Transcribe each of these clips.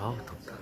아우 덥다.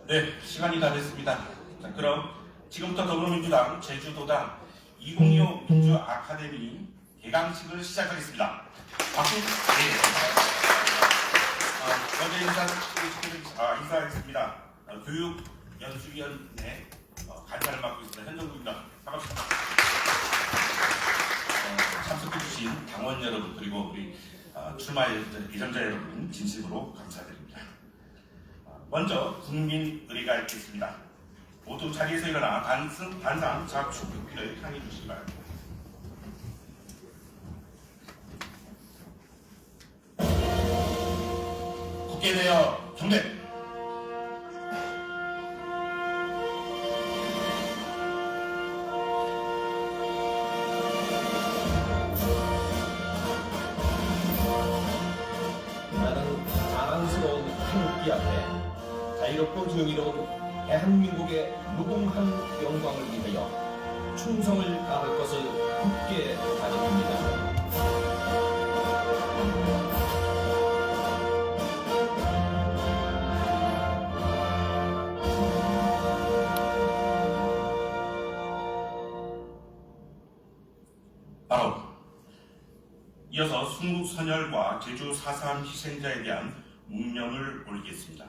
네, 시간이 다 됐습니다. 자, 그럼 지금부터 더불어민주당 제주도당 2025 민주 아카데미 개강식을 시작하겠습니다. 박수. 네. 먼저 인사하겠습니다. 교육연수위원회 간사를 맡고 있습니다. 현정국입니다. 반갑습니다. 참석해주신 당원 여러분 그리고 우리 출마 예정자 여러분 진심으로 감사드립니다. 먼저 국민의례가 있겠습니다. 모두 자리에서 일어나 단상 자축국기를 향해 주시기 바랍니다. 국회에 대하여 경례. 나는 자랑스러운 태극기 앞에 자유롭고 정의로운 대한민국의 무궁한 영광을 위하여 충성을 다할 것을 굳게 다짐합니다. 바로 이어서 순국선열과 제주 4.3 희생자에 대한 문명을 올리겠습니다.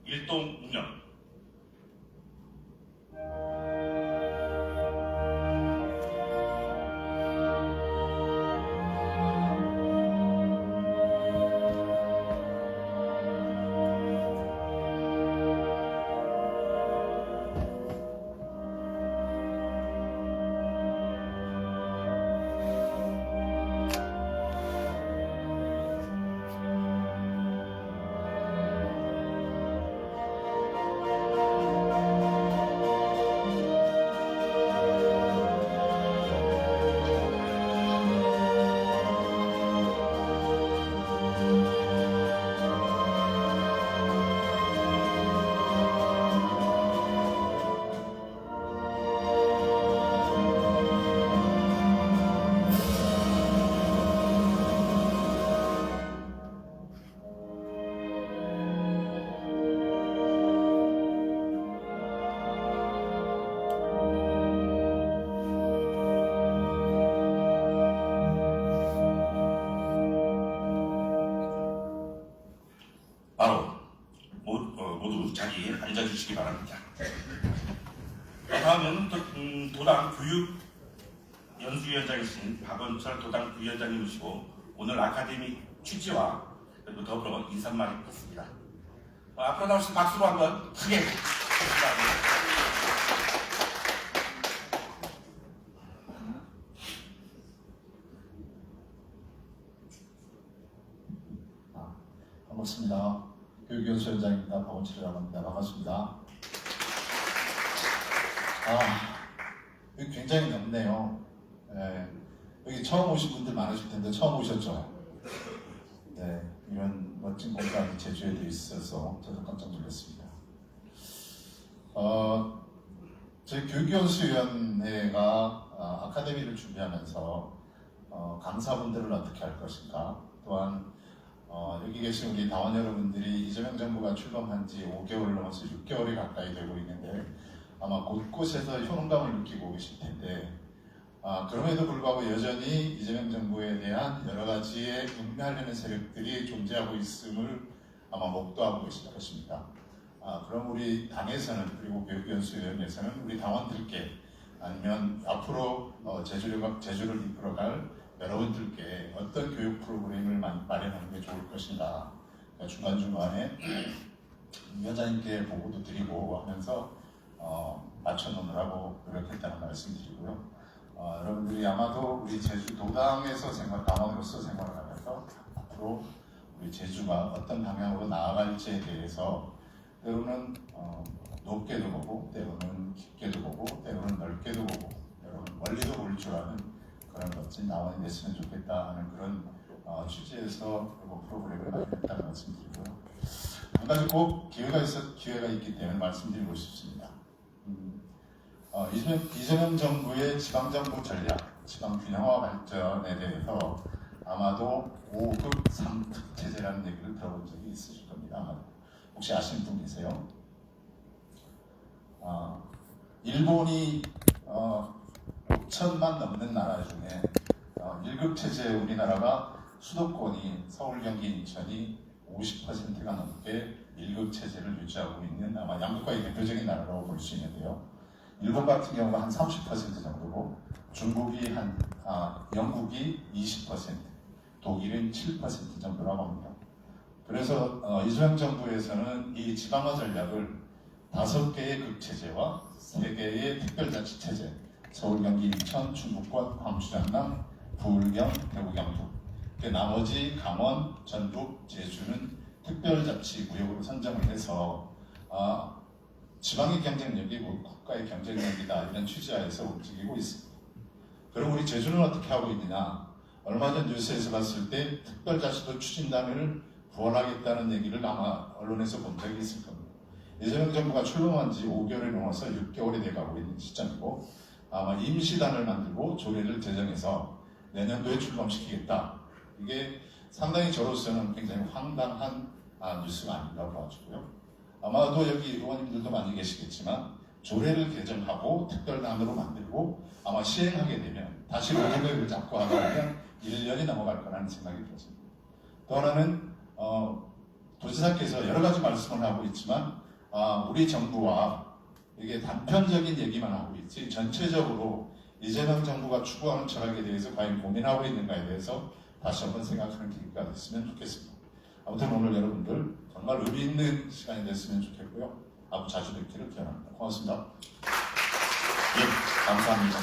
일동 문명. 바로 모두 자리에 앉아주시기 바랍니다. 다음은 도당 교육연수위원장이신 박원철 도당 부위원장님 모시고 오늘 아카데미 취지와 그리고 더불어 인사말이 있습니다. 앞으로 나오신 박수로 한번 크게 부탁드립니다. 반갑습니다. 교육연수위원장입니다. 박원철이라고 합니다. 반갑습니다. 여기 굉장히 넓네요. 여기 처음 오신 분들 많으실 텐데 처음 오셨죠? 네, 이런 멋진 공간이 제주에도 있어서 저도 깜짝 놀랐습니다. 저희 교육연수위원회가 아카데미를 준비하면서 강사분들을 어떻게 할 것인가, 또한 여기 계신 우리 당원 여러분들이 이재명 정부가 출범한 지 5개월 넘어서 6개월이 가까이 되고 있는데 아마 곳곳에서 효능감을 느끼고 계실 텐데 그럼에도 불구하고 여전히 이재명 정부에 대한 여러 가지의 흉내하려는 세력들이 존재하고 있음을 아마 목도하고 계실 것입니다. 그럼 우리 당에서는, 그리고 교육연수위원회에서는 우리 당원들께, 아니면 앞으로 제주를 이끌어갈 여러분들께 어떤 교육 프로그램을 마련하는 게 좋을 것인가, 그러니까 중간중간에 위원장님께 보고도 드리고 하면서 맞춰놓으라고 노력했다는 말씀드리고요. 여러분들이 아마도 우리 제주 도당에서 당원으로서 생활을 하면서 앞으로 우리 제주가 어떤 방향으로 나아갈지에 대해서 때로는 높게도 보고, 때로는 깊게도 보고, 때로는 넓게도 보고, 때로는 멀리도 볼 줄 아는 그런 멋진 당원이 됐으면 좋겠다 하는 그런 취지에서 프로그램을 마련했다는 말씀드리고요. 한 가지 꼭 기회가 있기 때문에 말씀드리고 싶습니다. 이재명 정부의 지방정부 전략, 지방 균형화 발전에 대해서 아마도 5급 3특 체제라는 얘기를 들어본 적이 있으실 겁니다. 아마도. 혹시 아시는 분 계세요? 일본이 5천만 넘는 나라 중에 1급 체제 우리나라가 수도권이 서울, 경기, 인천이 50%가 넘게 1급 체제를 유지하고 있는 아마 양극화의 대표적인 나라라고 볼 수 있는데요. 일본 같은 경우가 한 30% 정도고, 영국이 20%, 독일은 7% 정도라고 합니다. 그래서 이재명 정부에서는 이 지방화 전략을 5개의 극체제와 3개의 특별자치체제, 서울, 경기, 인천, 충북권, 광주, 전남, 부울경, 대구, 경북, 나머지 강원, 전북, 제주는 특별자치구역으로 선정을 해서 지방의 경쟁력이 국가의 경쟁력이다, 이런 취지하에서 움직이고 있습니다. 그럼 우리 제주는 어떻게 하고 있느냐? 얼마 전 뉴스에서 봤을 때 특별자치도 추진단을 부활하겠다는 얘기를 아마 언론에서 본 적이 있을 겁니다. 이재명 정부가 출범한 지 5개월이 넘어서 6개월이 돼가고 있는 시점이고, 아마 임시단을 만들고 조례를 제정해서 내년도에 출범시키겠다. 이게 상당히 저로서는 굉장히 황당한 뉴스가 아닌가 봐주고요. 아마도 여기 의원님들도 많이 계시겠지만 조례를 개정하고 특별단으로 만들고 아마 시행하게 되면 다시 로드맵을 잡고 하다 보면 1년이 넘어갈 거라는 생각이 들었습니다. 또 하나는 도지사께서 여러 가지 말씀을 하고 있지만 우리 정부와 이게 단편적인 얘기만 하고 있지 전체적으로 이재명 정부가 추구하는 철학에 대해서 과연 고민하고 있는가에 대해서 다시 한번 생각하는 계기가 됐으면 좋겠습니다. 아무튼 오늘 여러분들 정말 의미 있는 시간이 됐으면 좋겠고요. 앞으로 자주 뵙기를 기원합니다. 고맙습니다. 예, 감사합니다.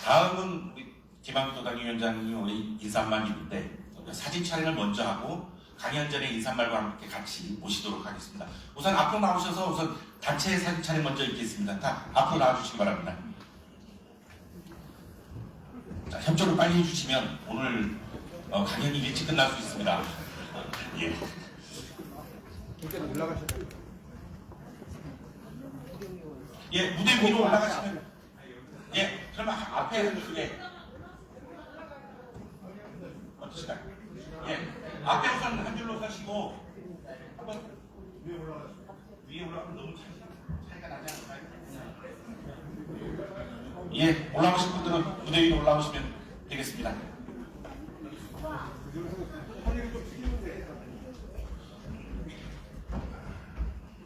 다음은 우리 김한규 도당위원장님 우리 인사말님인데 사진 촬영을 먼저 하고 강연전의 인사말과 함께 같이 모시도록 하겠습니다. 우선 앞으로 나오셔서 우선 단체 사진 촬영 먼저 있겠습니다. 다 앞으로 나와주시기 바랍니다. 자, 협조를 빨리 해주시면 오늘 강연이 일찍 끝날 수 있습니다. 예. 예, 무대 위로 올라가시면 예, 그러면 앞에 크게 어떠실까요? 예, 앞에 우선 한 줄로 서시고 한번 위에 올라가면 너무 차이가 나지 않을까요? 예, 올라오신 분들은 무대 위로 올라오시면 되겠습니다.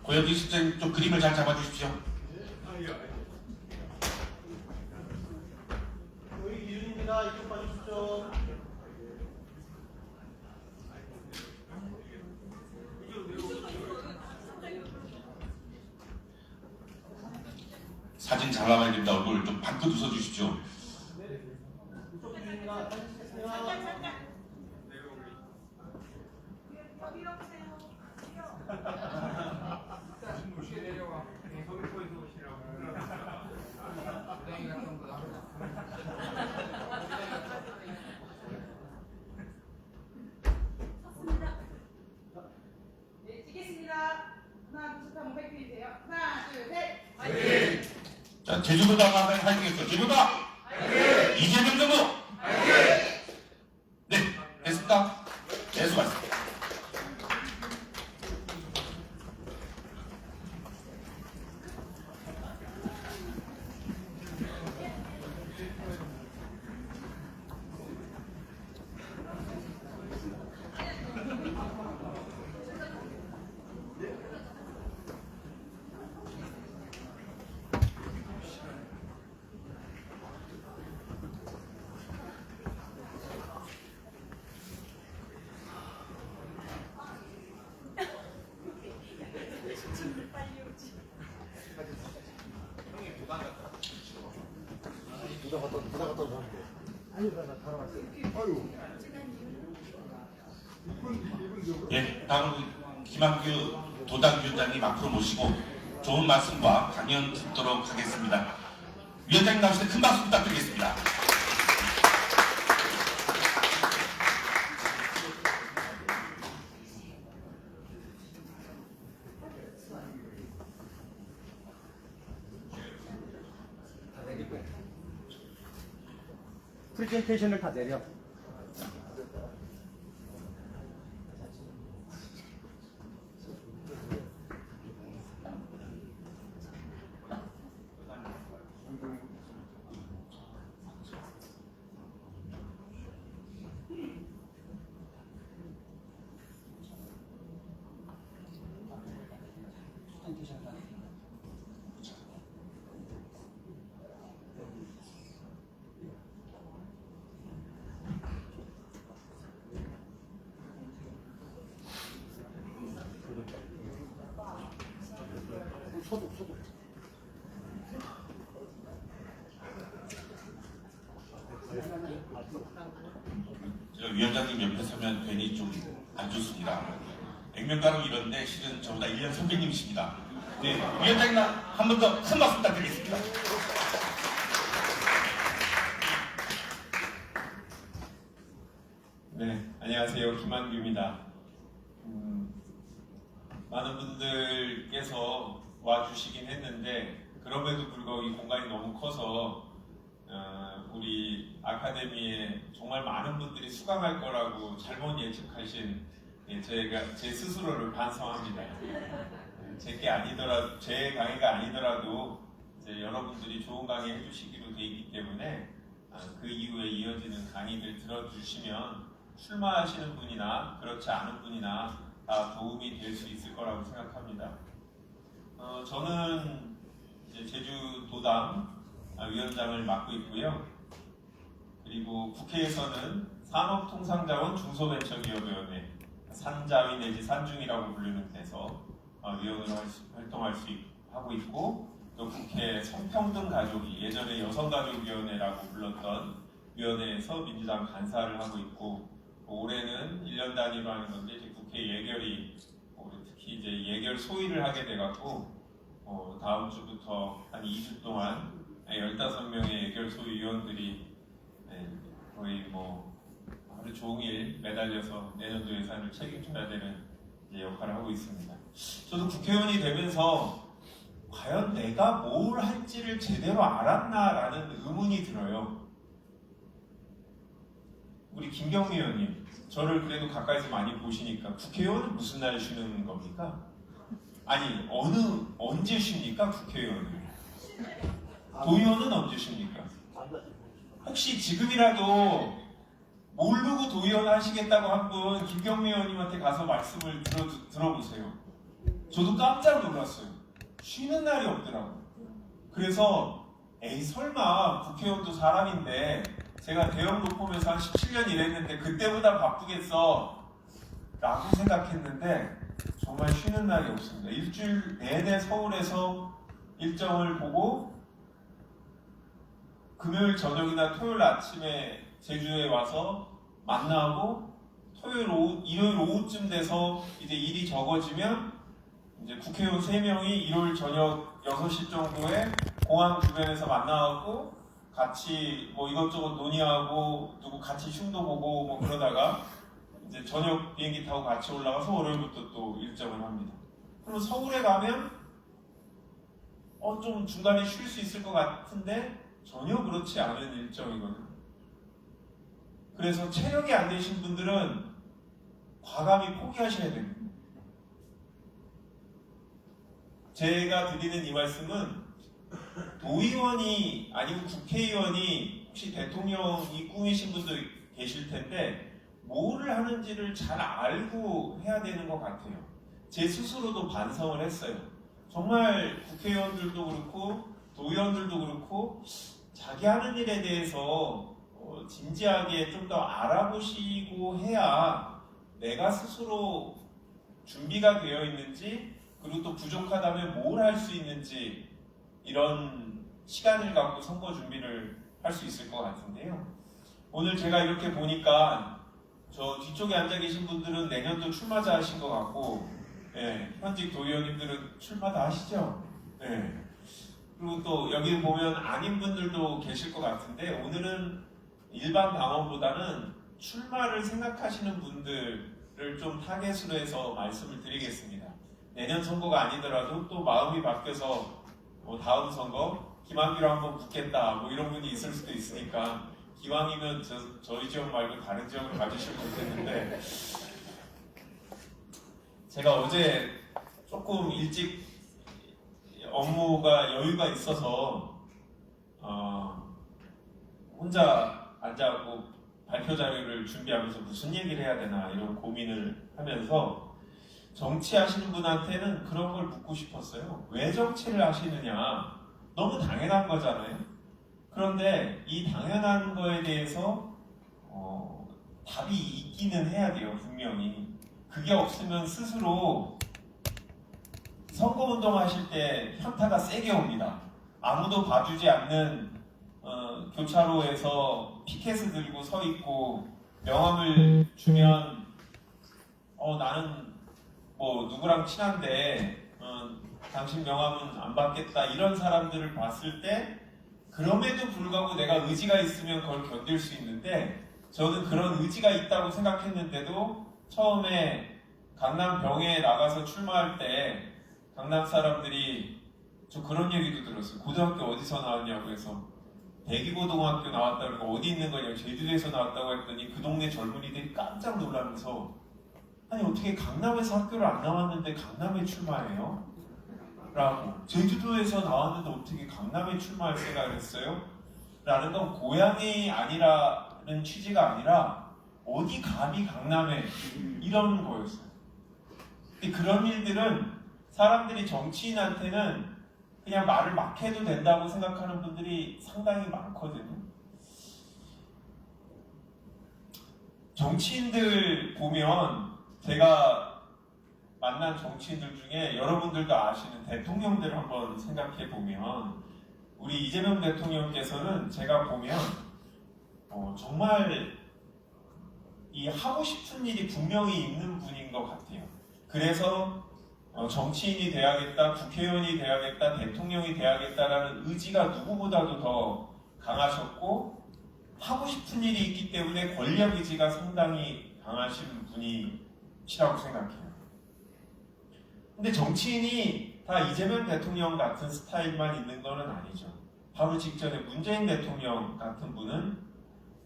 고영기 실장님 좀 그림을 잘 잡아주십시오. 여기 기준입니다. 이쪽 봐주십시오. 사진 잘 나와야 됩니다. 얼굴 좀 반껏 웃어주십시오. 이쪽 기준입니다. 사진 찍겠습니다. 네, 찍겠습니다. 하나, 둘, 셋, 한번 발표해주세요. 하나, 둘, 셋. 자, 제주도당 하면 할게요. 제주도당! 이재명 정부! 네, 됐습니다. 네, 수고하셨습니다. 예, 다음 김학규 도당위원장님 앞으로 모시고 좋은 말씀과 강연 듣도록 하겠습니다. 위원장님 나오실 때 큰 박수 부탁드리겠습니다. 프레젠테이션을 다 내려. 제가 위원장님 옆에 서면 괜히 좀 안 좋습니다. 액면가로 이런데 실은 저보다 1년 선배님이십니다. 네, 위원장님 한 번 더 큰 박수 부탁드리겠습니다. 네, 안녕하세요. 김한규입니다. 많은 분들께서 와주시긴 했는데 그럼에도 불구하고 이 공간이 너무 커서 우리 아카데미에 정말 많은 분들이 수강할 거라고 잘못 예측하신 제 스스로를 반성합니다. 제 강의가 아니더라도 이제 여러분들이 좋은 강의 해주시기로 돼 있기 때문에 그 이후에 이어지는 강의들 들어주시면 출마하시는 분이나 그렇지 않은 분이나 다 도움이 될 수 있을 거라고 생각합니다. 저는 이제 제주도당 위원장을 맡고 있고요. 그리고 국회에서는 산업통상자원 중소벤처기업위원회, 산자위 내지 산중이라고 부르는 데서 위원으로 활동할 수 하고 있고, 또 국회 성평등가족위, 예전에 여성가족위원회라고 불렀던 위원회에서 민주당 간사를 하고 있고, 올해는 1년 단위로 하는 건데 이제 국회 예결이 특히 이제 예결 소위를 하게 돼갖고 다음 주부터 한 2주 동안 15명의 예결 소위 위원들이 거의 하루 종일 매달려서 내년도 예산을 책임져야 되는 역할을 하고 있습니다. 저도 국회의원이 되면서 과연 내가 뭘 할지를 제대로 알았나라는 의문이 들어요. 우리 김경미 의원님, 저를 그래도 가까이서 많이 보시니까 국회의원은 무슨 날 쉬는 겁니까? 아니, 언제 쉽니까 국회의원을? 도의원은 언제 쉽니까? 혹시 지금이라도 모르고 도의원 하시겠다고 한 분 김경미 의원님한테 가서 말씀을 들어보세요. 저도 깜짝 놀랐어요. 쉬는 날이 없더라고요. 그래서 설마 국회의원도 사람인데 제가 대형 로펌에서 한 17년 일했는데 그때보다 바쁘겠어 라고 생각했는데 정말 쉬는 날이 없습니다. 일주일 내내 서울에서 일정을 보고 금요일 저녁이나 토요일 아침에 제주에 와서 만나고 일요일 오후쯤 돼서 이제 일이 적어지면 이제 국회의원 3명이 일요일 저녁 6시 정도에 공항 주변에서 만나고 같이 이것저것 논의하고 누구 같이 흉도 보고 그러다가 이제 저녁 비행기 타고 같이 올라가서 월요일부터 또 일정을 합니다. 그럼 서울에 가면 좀 중간에 쉴 수 있을 것 같은데 전혀 그렇지 않은 일정이거든요. 그래서 체력이 안 되신 분들은 과감히 포기하셔야 됩니다. 제가 드리는 이 말씀은 도의원이 아니고 국회의원이 혹시 대통령이 꿈이신 분들 계실 텐데 뭐를 하는지를 잘 알고 해야 되는 것 같아요. 제 스스로도 반성을 했어요. 정말 국회의원들도 그렇고 도의원들도 그렇고 자기 하는 일에 대해서 진지하게 좀 더 알아보시고 해야 내가 스스로 준비가 되어 있는지 그리고 또 부족하다면 뭘 할 수 있는지 이런 시간을 갖고 선거 준비를 할 수 있을 것 같은데요. 오늘 제가 이렇게 보니까 저 뒤쪽에 앉아 계신 분들은 내년도 출마자 하신 것 같고, 예, 현직 도의원님들은 출마 다 하시죠? 예. 그리고 또 여기 보면 아닌 분들도 계실 것 같은데, 오늘은 일반 당원보다는 출마를 생각하시는 분들을 좀 타겟으로 해서 말씀을 드리겠습니다. 내년 선거가 아니더라도 또 마음이 바뀌어서 뭐 다음 선거 김한기로 한번 붙겠다 뭐 이런 분이 있을 수도 있으니까, 기왕이면 저희 지역 말고 다른 지역을 가주시면 좋겠는데, 제가 어제 조금 일찍 업무가 여유가 있어서 혼자 앉아갖고 발표 자료를 준비하면서 무슨 얘기를 해야 되나 이런 고민을 하면서, 정치하시는 분한테는 그런 걸 묻고 싶었어요. 왜 정치를 하시느냐? 너무 당연한 거잖아요. 그런데 이 당연한 거에 대해서 답이 있기는 해야 돼요, 분명히. 그게 없으면 스스로 선거운동 하실 때 현타가 세게 옵니다. 아무도 봐주지 않는 교차로에서 피켓을 들고 서 있고 명함을 주면 나는 뭐 누구랑 친한데 당신 명함은 안 받겠다, 이런 사람들을 봤을 때 그럼에도 불구하고 내가 의지가 있으면 그걸 견딜 수 있는데, 저는 그런 의지가 있다고 생각했는데도 처음에 강남병에 나가서 출마할 때 강남 사람들이, 저 그런 얘기도 들었어요. 고등학교 어디서 나왔냐고 해서 대기고등학교 나왔다고 그러고 어디 있는 거냐고, 제주도에서 나왔다고 했더니 그 동네 젊은이들이 깜짝 놀라면서, 아니 어떻게 강남에서 학교를 안 나왔는데 강남에 출마해요? 라고. 제주도에서 나왔는데 어떻게 강남에 출마할 생각을 했어요? 라는 건 고향이 아니라는 취지가 아니라 어디 감히 강남에, 이런 거였어요. 근데 그런 일들은 사람들이 정치인한테는 그냥 말을 막 해도 된다고 생각하는 분들이 상당히 많거든요. 정치인들 보면, 제가 만난 정치인들 중에 여러분들도 아시는 대통령들을 한번 생각해 보면, 우리 이재명 대통령께서는 제가 보면 정말 이 하고 싶은 일이 분명히 있는 분인 것 같아요. 그래서 정치인이 돼야겠다, 국회의원이 돼야겠다, 대통령이 돼야겠다라는 의지가 누구보다도 더 강하셨고, 하고 싶은 일이 있기 때문에 권력 의지가 상당히 강하신 분이시라고 생각해요. 근데 정치인이 다 이재명 대통령 같은 스타일만 있는 거는 아니죠. 바로 직전에 문재인 대통령 같은 분은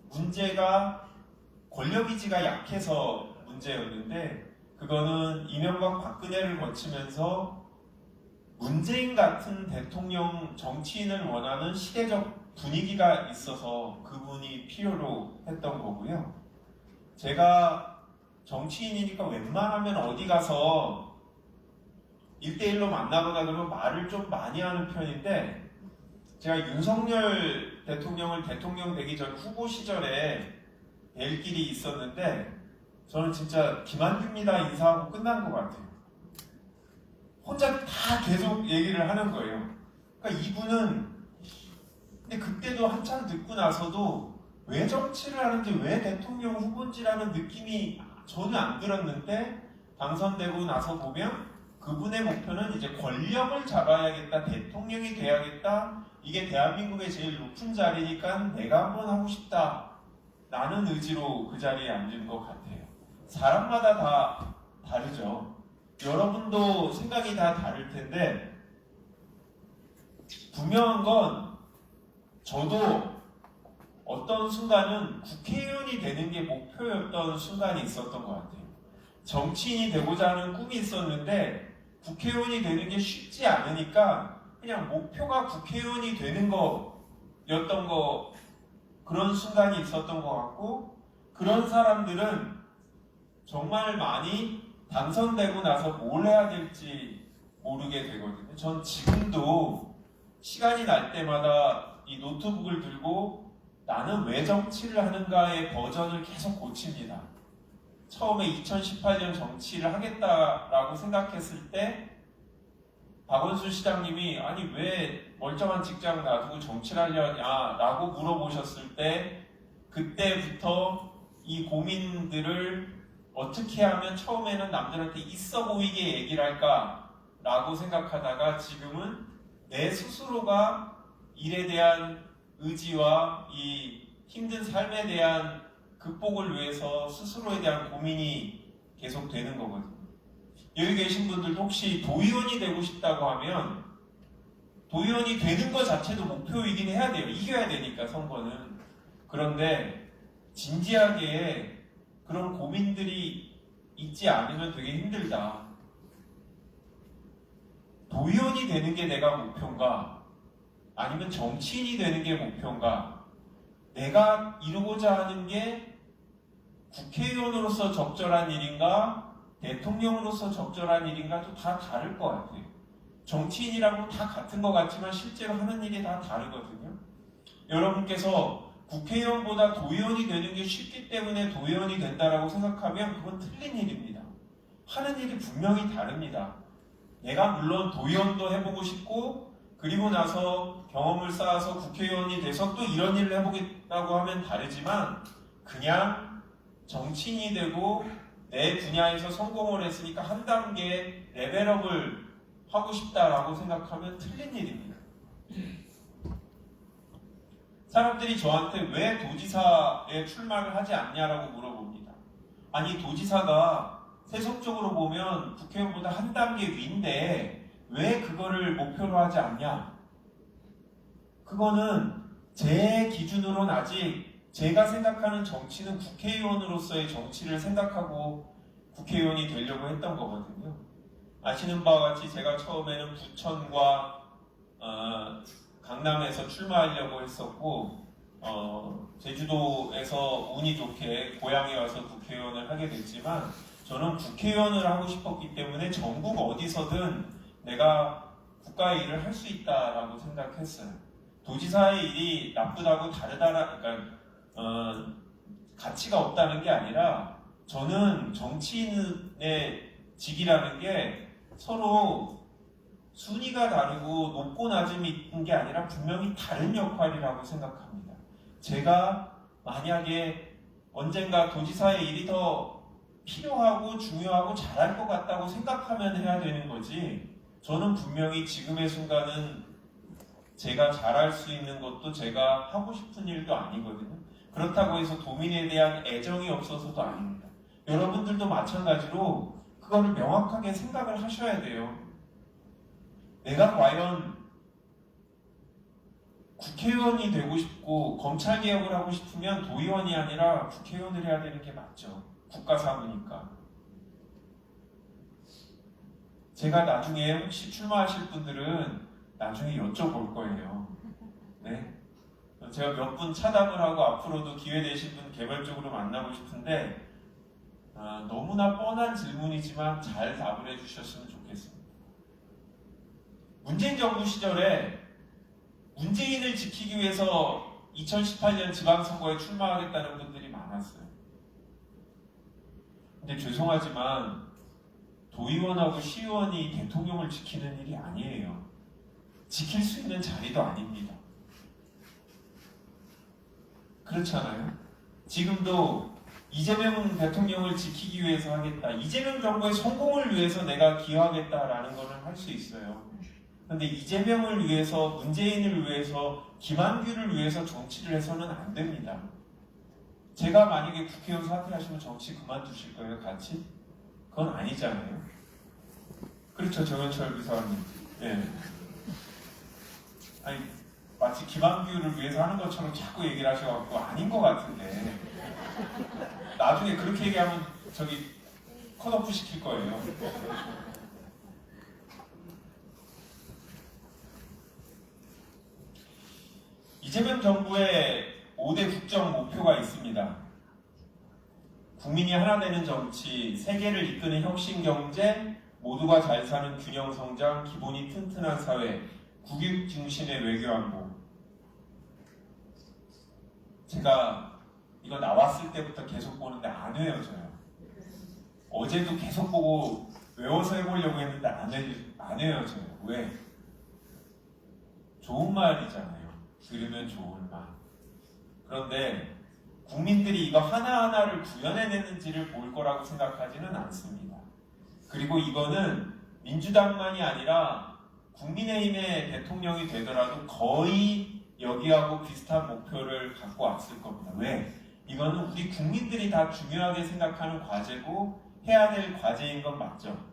문제가 권력 의지가 약해서 문제였는데, 그거는 이명박 박근혜를 거치면서 문재인 같은 대통령, 정치인을 원하는 시대적 분위기가 있어서 그분이 필요로 했던 거고요. 제가 정치인이니까 wen만하면 어디 가서 1대1로 만나거나 그러면 말을 좀 많이 하는 편인데, 제가 윤석열 대통령을 대통령 되기 전 후보 시절에 뵐 길이 있었는데, 저는 진짜 김한규입니다 인사하고 끝난 것 같아요. 혼자 다 계속 얘기를 하는 거예요. 그러니까 이분은, 근데 그때도 한참 듣고 나서도 왜 정치를 하는지, 왜 대통령 후보인지라는 느낌이 저는 안 들었는데, 당선되고 나서 보면 그분의 목표는 이제 권력을 잡아야겠다, 대통령이 돼야겠다, 이게 대한민국의 제일 높은 자리니까 내가 한번 하고 싶다 라는 의지로 그 자리에 앉은 것 같아요. 사람마다 다 다르죠. 여러분도 생각이 다 다를 텐데, 분명한 건 저도 어떤 순간은 국회의원이 되는 게 목표였던 순간이 있었던 것 같아요. 정치인이 되고자 하는 꿈이 있었는데 국회의원이 되는 게 쉽지 않으니까 그냥 목표가 국회의원이 되는 거였던 거, 그런 순간이 있었던 것 같고, 그런 사람들은 정말 많이 당선되고 나서 뭘 해야 될지 모르게 되거든요. 전 지금도 시간이 날 때마다 이 노트북을 들고 나는 왜 정치를 하는가의 버전을 계속 고칩니다. 처음에 2018년 정치를 하겠다라고 생각했을 때 박원순 시장님이 아니 왜 멀쩡한 직장 놔두고 정치를 하려냐라고 물어보셨을 때 그때부터 이 고민들을 어떻게 하면 처음에는 남들한테 있어 보이게 얘기를 할까라고 생각하다가 지금은 내 스스로가 일에 대한 의지와 이 힘든 삶에 대한 극복을 위해서 스스로에 대한 고민이 계속 되는 거거든요. 여기 계신 분들도 혹시 도의원이 되고 싶다고 하면 도의원이 되는 것 자체도 목표이긴 해야 돼요. 이겨야 되니까 선거는. 그런데 진지하게 그런 고민들이 있지 않으면 되게 힘들다. 도의원이 되는 게 내가 목표인가? 아니면 정치인이 되는 게 목표인가? 내가 이루고자 하는 게 국회의원으로서 적절한 일인가? 대통령으로서 적절한 일인가? 또 다 다를 것 같아요. 정치인이라고 다 같은 것 같지만 실제로 하는 일이 다 다르거든요. 여러분께서 국회의원보다 도의원이 되는 게 쉽기 때문에 도의원이 된다라고 생각하면 그건 틀린 일입니다. 하는 일이 분명히 다릅니다. 내가 물론 도의원도 해보고 싶고 그리고 나서 경험을 쌓아서 국회의원이 돼서 또 이런 일을 해보겠다고 하면 다르지만 그냥 정치인이 되고 내 분야에서 성공을 했으니까 한 단계 레벨업을 하고 싶다라고 생각하면 틀린 일입니다. 사람들이 저한테 왜 도지사에 출마를 하지 않냐라고 물어봅니다. 아니 도지사가 세속적으로 보면 국회의원보다 한 단계 위인데 왜 그거를 목표로 하지 않냐? 그거는 제 기준으로는 아직 제가 생각하는 정치는 국회의원으로서의 정치를 생각하고 국회의원이 되려고 했던 거거든요. 아시는 바와 같이 제가 처음에는 부천과 강남에서 출마하려고 했었고 제주도에서 운이 좋게 고향에 와서 국회의원을 하게 됐지만 저는 국회의원을 하고 싶었기 때문에 전국 어디서든 내가 국가의 일을 할 수 있다라고 생각했어요. 도지사의 일이 나쁘다고 그러니까 가치가 없다는 게 아니라 저는 정치인의 직이라는 게 서로 순위가 다르고 높고 낮음이 있는 게 아니라 분명히 다른 역할이라고 생각합니다. 제가 만약에 언젠가 도지사의 일이 더 필요하고 중요하고 잘할 것 같다고 생각하면 해야 되는 거지 저는 분명히 지금의 순간은 제가 잘할 수 있는 것도 제가 하고 싶은 일도 아니거든요. 그렇다고 해서 도민에 대한 애정이 없어서도 아닙니다. 여러분들도 마찬가지로 그거를 명확하게 생각을 하셔야 돼요. 내가 과연 국회의원이 되고 싶고 검찰개혁을 하고 싶으면 도의원이 아니라 국회의원을 해야 되는 게 맞죠. 국가사무니까. 제가 나중에 혹시 출마하실 분들은 나중에 여쭤볼 거예요. 네? 제가 몇 분 차담을 하고 앞으로도 기회 되신 분 개별적으로 만나고 싶은데 너무나 뻔한 질문이지만 잘 답을 해주셨으면 좋겠습니다. 문재인 정부 시절에 문재인을 지키기 위해서 2018년 지방선거에 출마하겠다는 분들이 많았어요. 근데 죄송하지만 도의원하고 시의원이 대통령을 지키는 일이 아니에요. 지킬 수 있는 자리도 아닙니다. 그렇잖아요. 지금도 이재명 대통령을 지키기 위해서 하겠다. 이재명 정부의 성공을 위해서 내가 기여하겠다라는 거는 할 수 있어요. 근데 이재명을 위해서, 문재인을 위해서, 김한규를 위해서 정치를 해서는 안 됩니다. 제가 만약에 국회의원 사퇴하시면 정치 그만두실 거예요, 같이? 그건 아니잖아요. 그렇죠, 정현철 비서관님. 예. 아니, 마치 김한규를 위해서 하는 것처럼 자꾸 얘기를 하셔갖고 아닌 것 같은데 나중에 그렇게 얘기하면 저기 컷오프 시킬 거예요. 이재명 정부의 5대 국정 목표가 있습니다. 국민이 하나 되는 정치, 세계를 이끄는 혁신 경제, 모두가 잘 사는 균형 성장, 기본이 튼튼한 사회, 국익 중심의 외교 안보. 제가 이거 나왔을 때부터 계속 보는데 안 외워져요. 어제도 계속 보고 외워서 해보려고 했는데 안 외워져요. 왜? 좋은 말이잖아요. 들으면 좋은 말. 그런데 국민들이 이거 하나하나를 구현해냈는지를 볼 거라고 생각하지는 않습니다. 그리고 이거는 민주당만이 아니라 국민의힘의 대통령이 되더라도 거의 여기하고 비슷한 목표를 갖고 왔을 겁니다. 왜? 이거는 우리 국민들이 다 중요하게 생각하는 과제고 해야 될 과제인 건 맞죠.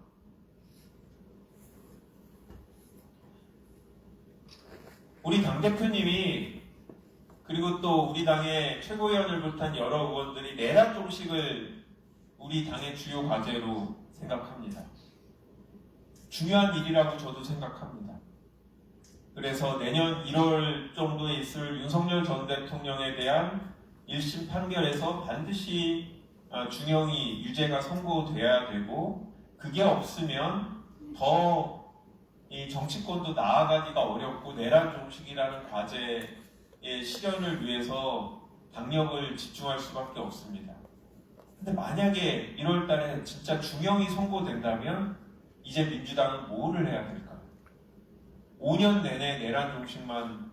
우리 당대표님이 그리고 또 우리 당의 최고위원을 비롯한 여러 의원들이 내란 종식을 우리 당의 주요 과제로 생각합니다. 중요한 일이라고 저도 생각합니다. 그래서 내년 1월 정도에 있을 윤석열 전 대통령에 대한 1심 판결에서 반드시 중형이 유죄가 선고돼야 되고, 그게 없으면 더 이 정치권도 나아가기가 어렵고 내란 종식이라는 과제의 실현을 위해서 당력을 집중할 수밖에 없습니다. 근데 만약에 1월 달에 진짜 중형이 선고된다면 이제 민주당은 뭐를 해야 될까요? 5년 내내 내란 종식만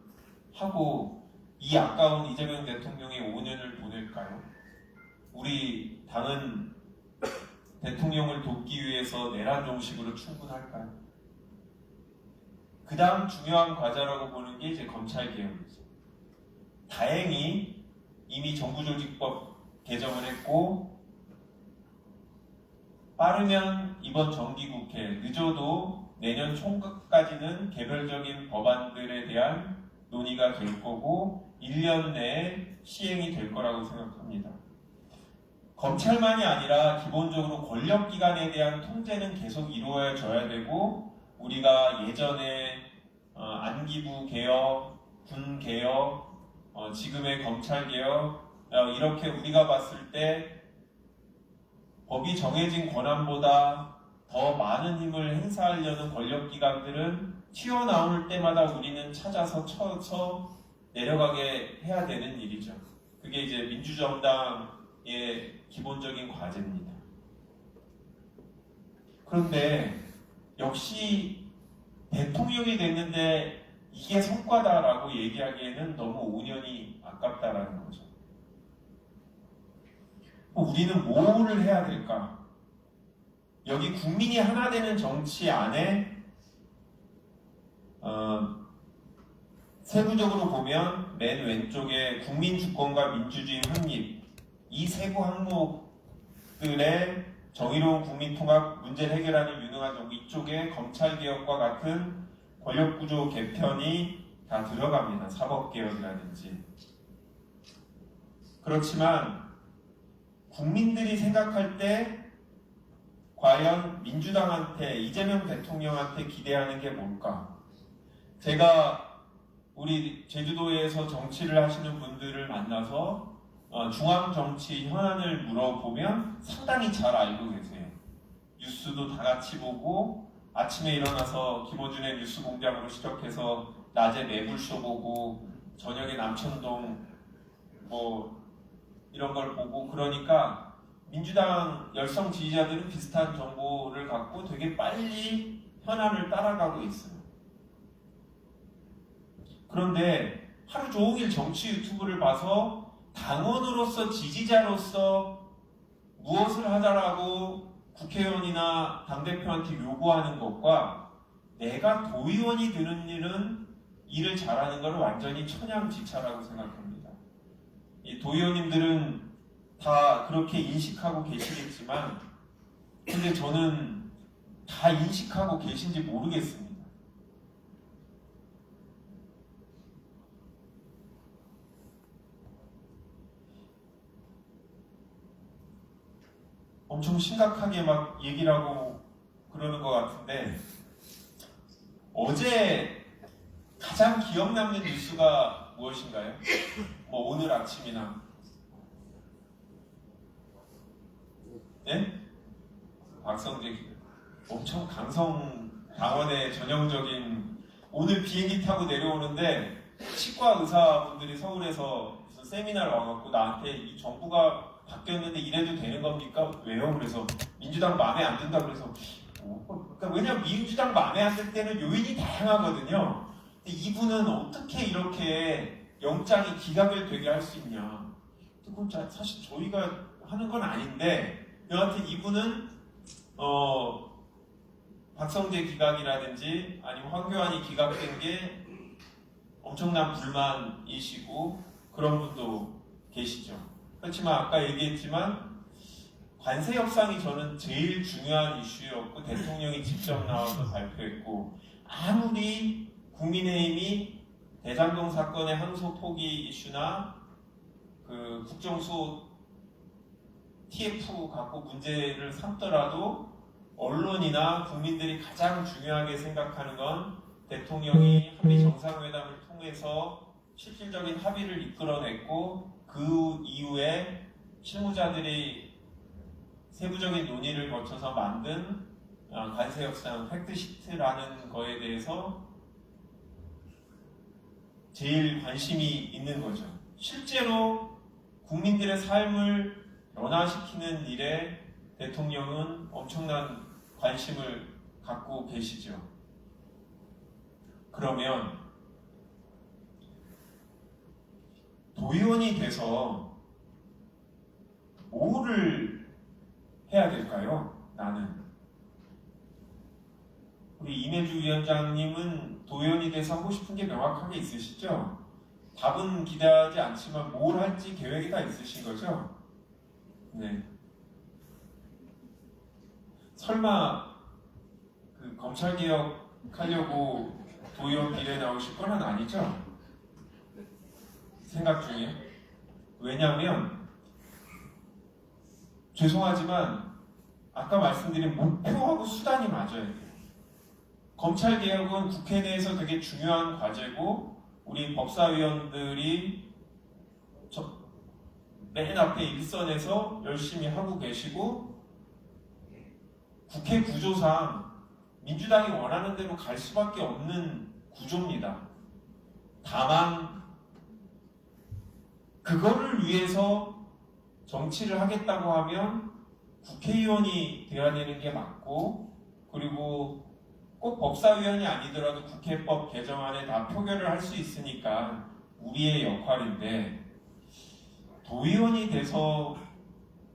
하고 이 아까운 이재명 대통령의 5년을 보낼까요? 우리 당은 대통령을 돕기 위해서 내란 종식으로 충분할까요? 그 다음 중요한 과제라고 보는 게 이제 검찰개혁이죠. 다행히 이미 정부조직법 개정을 했고, 빠르면 이번 정기국회, 늦어도 내년 총각까지는 개별적인 법안들에 대한 논의가 될 거고 1년 내에 시행이 될 거라고 생각합니다. 검찰만이 아니라 기본적으로 권력기관에 대한 통제는 계속 이루어져야 되고, 우리가 예전에 안기부 개혁, 군 개혁, 지금의 검찰 개혁, 이렇게 우리가 봤을 때 법이 정해진 권한보다 더 많은 힘을 행사하려는 권력기관들은 튀어나올 때마다 우리는 찾아서 쳐서 내려가게 해야 되는 일이죠. 그게 이제 민주정당의 기본적인 과제입니다. 그런데 역시 대통령이 됐는데 이게 성과다라고 얘기하기에는 너무 5년이 아깝다라는 거죠. 우리는 뭐를 해야 될까? 여기 국민이 하나 되는 정치 안에 세부적으로 보면 맨 왼쪽에 국민 주권과 민주주의 확립, 이 세부 항목들의 정의로운 국민 통합, 문제를 해결하는 유능한 정부, 이쪽에 검찰개혁과 같은 권력구조 개편이 다 들어갑니다. 사법개혁이라든지. 그렇지만 국민들이 생각할 때 과연 민주당한테, 이재명 대통령한테 기대하는 게 뭘까? 제가 우리 제주도에서 정치를 하시는 분들을 만나서 중앙정치 현안을 물어보면 상당히 잘 알고 계세요. 뉴스도 다 같이 보고, 아침에 일어나서 김어준의 뉴스 공장으로 시작해서 낮에 매불쇼 보고, 저녁에 남천동 뭐 이런 걸 보고, 그러니까 민주당 열성 지지자들은 비슷한 정보를 갖고 되게 빨리 현안을 따라가고 있어요. 그런데 하루 종일 정치 유튜브를 봐서 당원으로서, 지지자로서 무엇을 하자라고 국회의원이나 당대표한테 요구하는 것과 내가 도의원이 되는 일을 잘하는 것은 완전히 천양지차라고 생각합니다. 이 도의원님들은 다 그렇게 인식하고 계시겠지만, 근데 저는 다 인식하고 계신지 모르겠습니다. 엄청 심각하게 막 얘기를 하고 그러는 것 같은데, 어제 가장 기억 남는 뉴스가 무엇인가요? 뭐 오늘 아침이나. 네? 박성재 엄청 강성 당원의 전형적인, 오늘 비행기 타고 내려오는데 치과 의사분들이 서울에서 무슨 세미나를 와갖고 나한테 이 정부가 바뀌었는데 이래도 되는 겁니까? 왜요? 그래서 민주당 마음에 안 든다 그래서 그러니까 왜냐면 민주당 마음에 안 들 때는 요인이 다양하거든요. 근데 이분은 어떻게 이렇게 영장이 기각을 되게 할 수 있냐? 그건 사실 저희가 하는 건 아닌데 여하튼 이분은 박성재 기각이라든지 아니면 황교안이 기각된 게 엄청난 불만이시고 그런 분도 계시죠. 그렇지만 아까 얘기했지만 관세 협상이 저는 제일 중요한 이슈였고 대통령이 직접 나와서 발표했고 아무리 국민의힘이 대장동 사건의 항소 포기 이슈나 그 국정수호 TF 갖고 문제를 삼더라도 언론이나 국민들이 가장 중요하게 생각하는 건 대통령이 한미 정상회담을 통해서 실질적인 합의를 이끌어냈고 그 이후에 실무자들이 세부적인 논의를 거쳐서 만든 관세 협상 팩트시트라는 거에 대해서 제일 관심이 있는 거죠. 실제로 국민들의 삶을 변화시키는 일에 대통령은 엄청난 관심을 갖고 계시죠. 그러면 도의원이 돼서 뭐를 해야 될까요? 나는. 우리 이내주 위원장님은 도의원이 돼서 하고 싶은 게 명확하게 있으시죠? 답은 기대하지 않지만 뭘 할지 계획이 다 있으신 거죠? 네. 설마 그 검찰개혁 하려고 도의원 비례 나오실 건 아니죠? 생각 중에. 왜냐하면 죄송하지만 아까 말씀드린 목표하고 수단이 맞아야 돼요. 검찰개혁은 국회 내에서 되게 중요한 과제고 우리 법사위원들이 맨 앞에 일선에서 열심히 하고 계시고 국회 구조상 민주당이 원하는 대로 갈 수밖에 없는 구조입니다. 다만 그거를 위해서 정치를 하겠다고 하면 국회의원이 되어야 되는 게 맞고 그리고 꼭 법사위원이 아니더라도 국회법 개정안에 다 표결을 할 수 있으니까 우리의 역할인데 도의원이 돼서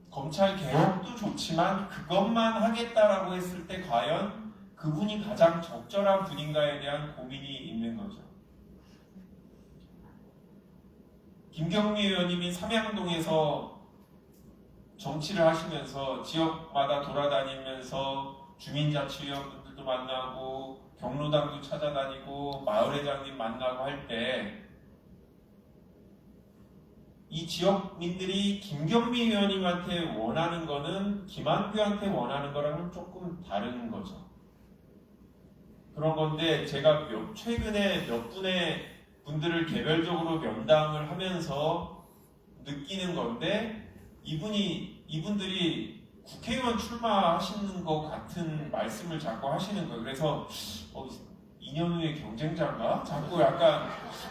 검찰 개혁도 좋지만 그것만 하겠다라고 했을 때 과연 그분이 가장 적절한 분인가에 대한 고민이 있는 거죠. 김경미 의원님이 삼양동에서 정치를 하시면서 지역마다 돌아다니면서 주민자치위원분들도 만나고 경로당도 찾아다니고 마을회장님 만나고 할 때 이 지역민들이 김경미 의원님한테 원하는 거는 김한규한테 원하는 거랑은 조금 다른 거죠. 그런 건데 제가 최근에 몇 분의 분들을 개별적으로 면담을 하면서 느끼는 건데 이분들이 국회의원 출마하시는 것 같은 말씀을 자꾸 하시는 거예요. 그래서 2년 후에 경쟁자인가? 자꾸 약간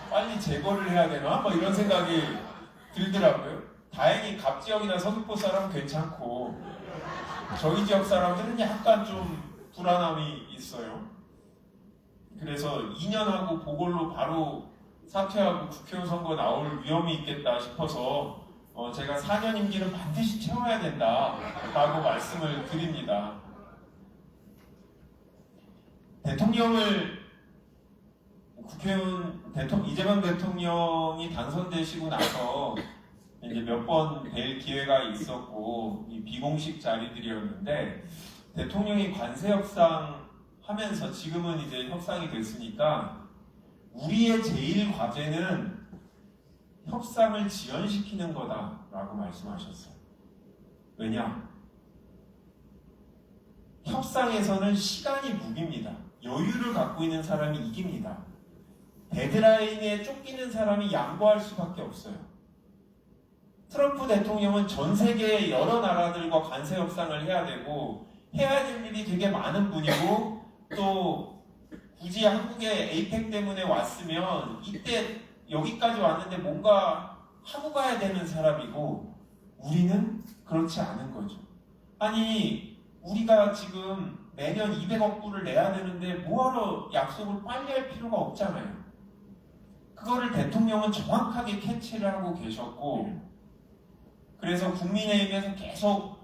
빨리 제거를 해야 되나? 뭐 이런 생각이 들더라고요. 다행히 갑지역이나 서귀포 사람은 괜찮고 저희 지역 사람들은 약간 좀 불안함이 있어요. 그래서 2년하고 보궐로 바로 사퇴하고 국회의원 선거 나올 위험이 있겠다 싶어서 제가 4년 임기는 반드시 채워야 된다라고 말씀을 드립니다. 대통령을 국회의원 이재명 대통령이 당선되시고 나서 이제 몇 번 뵐 기회가 있었고 이 비공식 자리들이었는데 대통령이 관세 협상 하면서 지금은 이제 협상이 됐으니까 우리의 제일 과제는 협상을 지연시키는 거다라고 말씀하셨어요. 왜냐? 협상에서는 시간이 무기입니다. 여유를 갖고 있는 사람이 이깁니다. 데드라인에 쫓기는 사람이 양보할 수밖에 없어요. 트럼프 대통령은 전 세계의 여러 나라들과 관세 협상을 해야 되고 해야 될 일이 되게 많은 분이고 또 굳이 한국에 에이펙 때문에 왔으면 이때 여기까지 왔는데 뭔가 하고 가야 되는 사람이고 우리는 그렇지 않은 거죠. 아니 우리가 지금 매년 200억 불을 내야 되는데 뭐하러 약속을 빨리 할 필요가 없잖아요. 그거를 대통령은 정확하게 캐치를 하고 계셨고 그래서 국민의힘에서 계속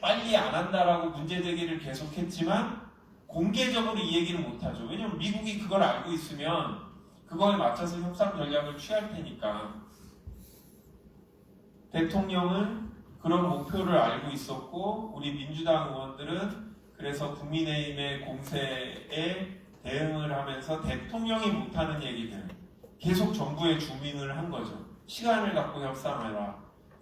빨리 안 한다라고 문제제기를 계속했지만 공개적으로 이 얘기를 못하죠. 왜냐면 미국이 그걸 알고 있으면 그거에 맞춰서 협상 전략을 취할 테니까. 대통령은 그런 목표를 알고 있었고 우리 민주당 의원들은 그래서 국민의힘의 공세에 대응을 하면서 대통령이 못하는 얘기들 계속 정부에 주민을 한 거죠. 시간을 갖고 협상하라.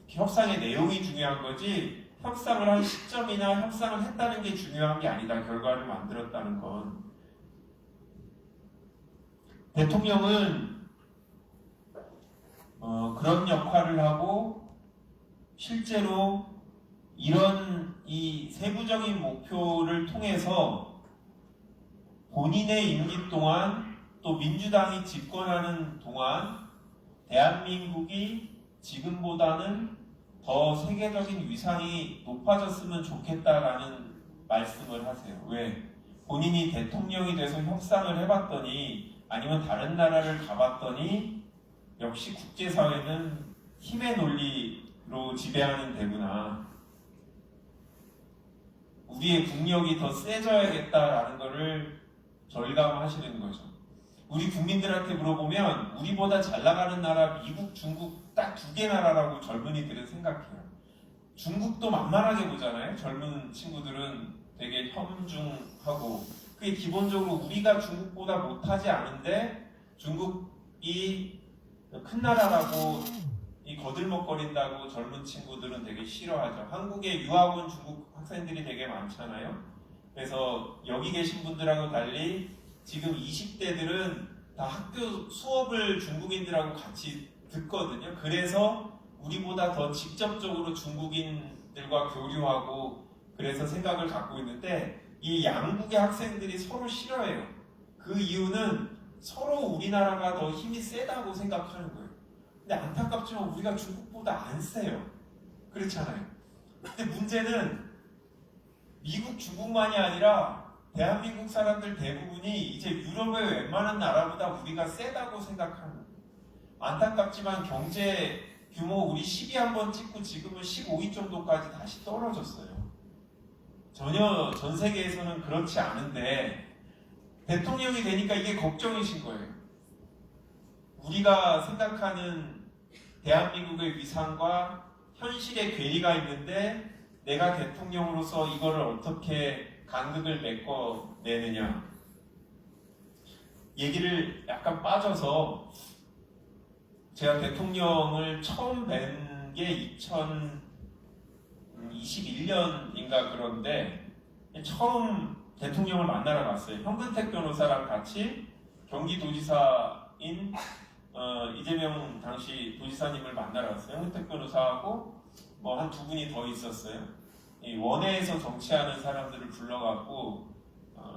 협상의 내용이 중요한 거지 협상을 한 시점이나 협상을 했다는 게 중요한 게 아니다. 결과를 만들었다는 건. 대통령은 그런 역할을 하고 실제로 이런 이 세부적인 목표를 통해서 본인의 임기 동안 또 민주당이 집권하는 동안 대한민국이 지금보다는 더 세계적인 위상이 높아졌으면 좋겠다라는 말씀을 하세요. 왜? 본인이 대통령이 돼서 협상을 해봤더니 아니면 다른 나라를 가봤더니 역시 국제사회는 힘의 논리로 지배하는 데구나. 우리의 국력이 더 세져야겠다라는 것을 절감하시는 거죠. 우리 국민들한테 물어보면 우리보다 잘 나가는 나라 미국, 중국 딱 두 개 나라라고 젊은이들은 생각해요. 중국도 만만하게 보잖아요. 젊은 친구들은 되게 현중하고 그게 기본적으로 우리가 중국보다 못하지 않은데 중국이 큰 나라라고 이 거들먹거린다고 젊은 친구들은 되게 싫어하죠. 한국에 유학 온 중국 학생들이 되게 많잖아요. 그래서 여기 계신 분들하고 달리 지금 20대들은 다 학교 수업을 중국인들하고 같이 듣거든요. 그래서 우리보다 더 직접적으로 중국인들과 교류하고 그래서 생각을 갖고 있는데 이 양국의 학생들이 서로 싫어해요. 그 이유는 서로 우리나라가 더 힘이 세다고 생각하는 거예요. 근데 안타깝지만 우리가 중국보다 안 세요. 그렇잖아요. 근데 문제는 미국, 중국만이 아니라 대한민국 사람들 대부분이 이제 유럽의 웬만한 나라보다 우리가 세다고 생각하는 거예요. 안타깝지만 경제 규모 우리 10위 한번 찍고 지금은 15위 정도까지 다시 떨어졌어요. 전혀 전 세계에서는 그렇지 않은데 대통령이 되니까 이게 걱정이신 거예요. 우리가 생각하는 대한민국의 위상과 현실의 괴리가 있는데 내가 대통령으로서 이거를 어떻게 간극을 메꿔내느냐. 얘기를 약간 빠져서 제가 대통령을 처음 뵌 게 2021년인가 그런데 처음 대통령을 만나러 갔어요. 현근택 변호사랑 같이 경기도지사인 이재명 당시 도지사님을 만나러 갔어요. 현근택 변호사하고 뭐 한 두 분이 더 있었어요. 이 원외에서 정치하는 사람들을 불러갖고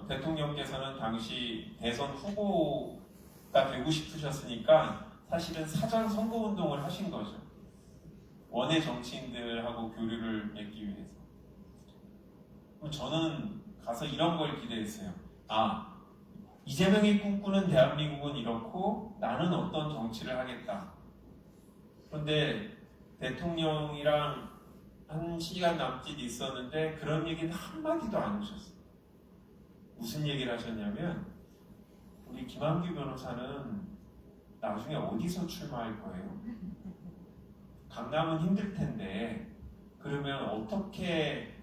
대통령께서는 당시 대선 후보가 되고 싶으셨으니까 사실은 사전 선거운동을 하신 거죠. 원외 정치인들하고 교류를 맺기 위해서. 저는 가서 이런 걸 기대했어요. 아, 이재명이 꿈꾸는 대한민국은 이렇고 나는 어떤 정치를 하겠다. 그런데 대통령이랑 한 시간 남짓 있었는데 그런 얘기는 한마디도 안 하셨어요. 무슨 얘기를 하셨냐면 우리 김한규 변호사는 나중에 어디서 출마할 거예요? 강남은 힘들 텐데 그러면 어떻게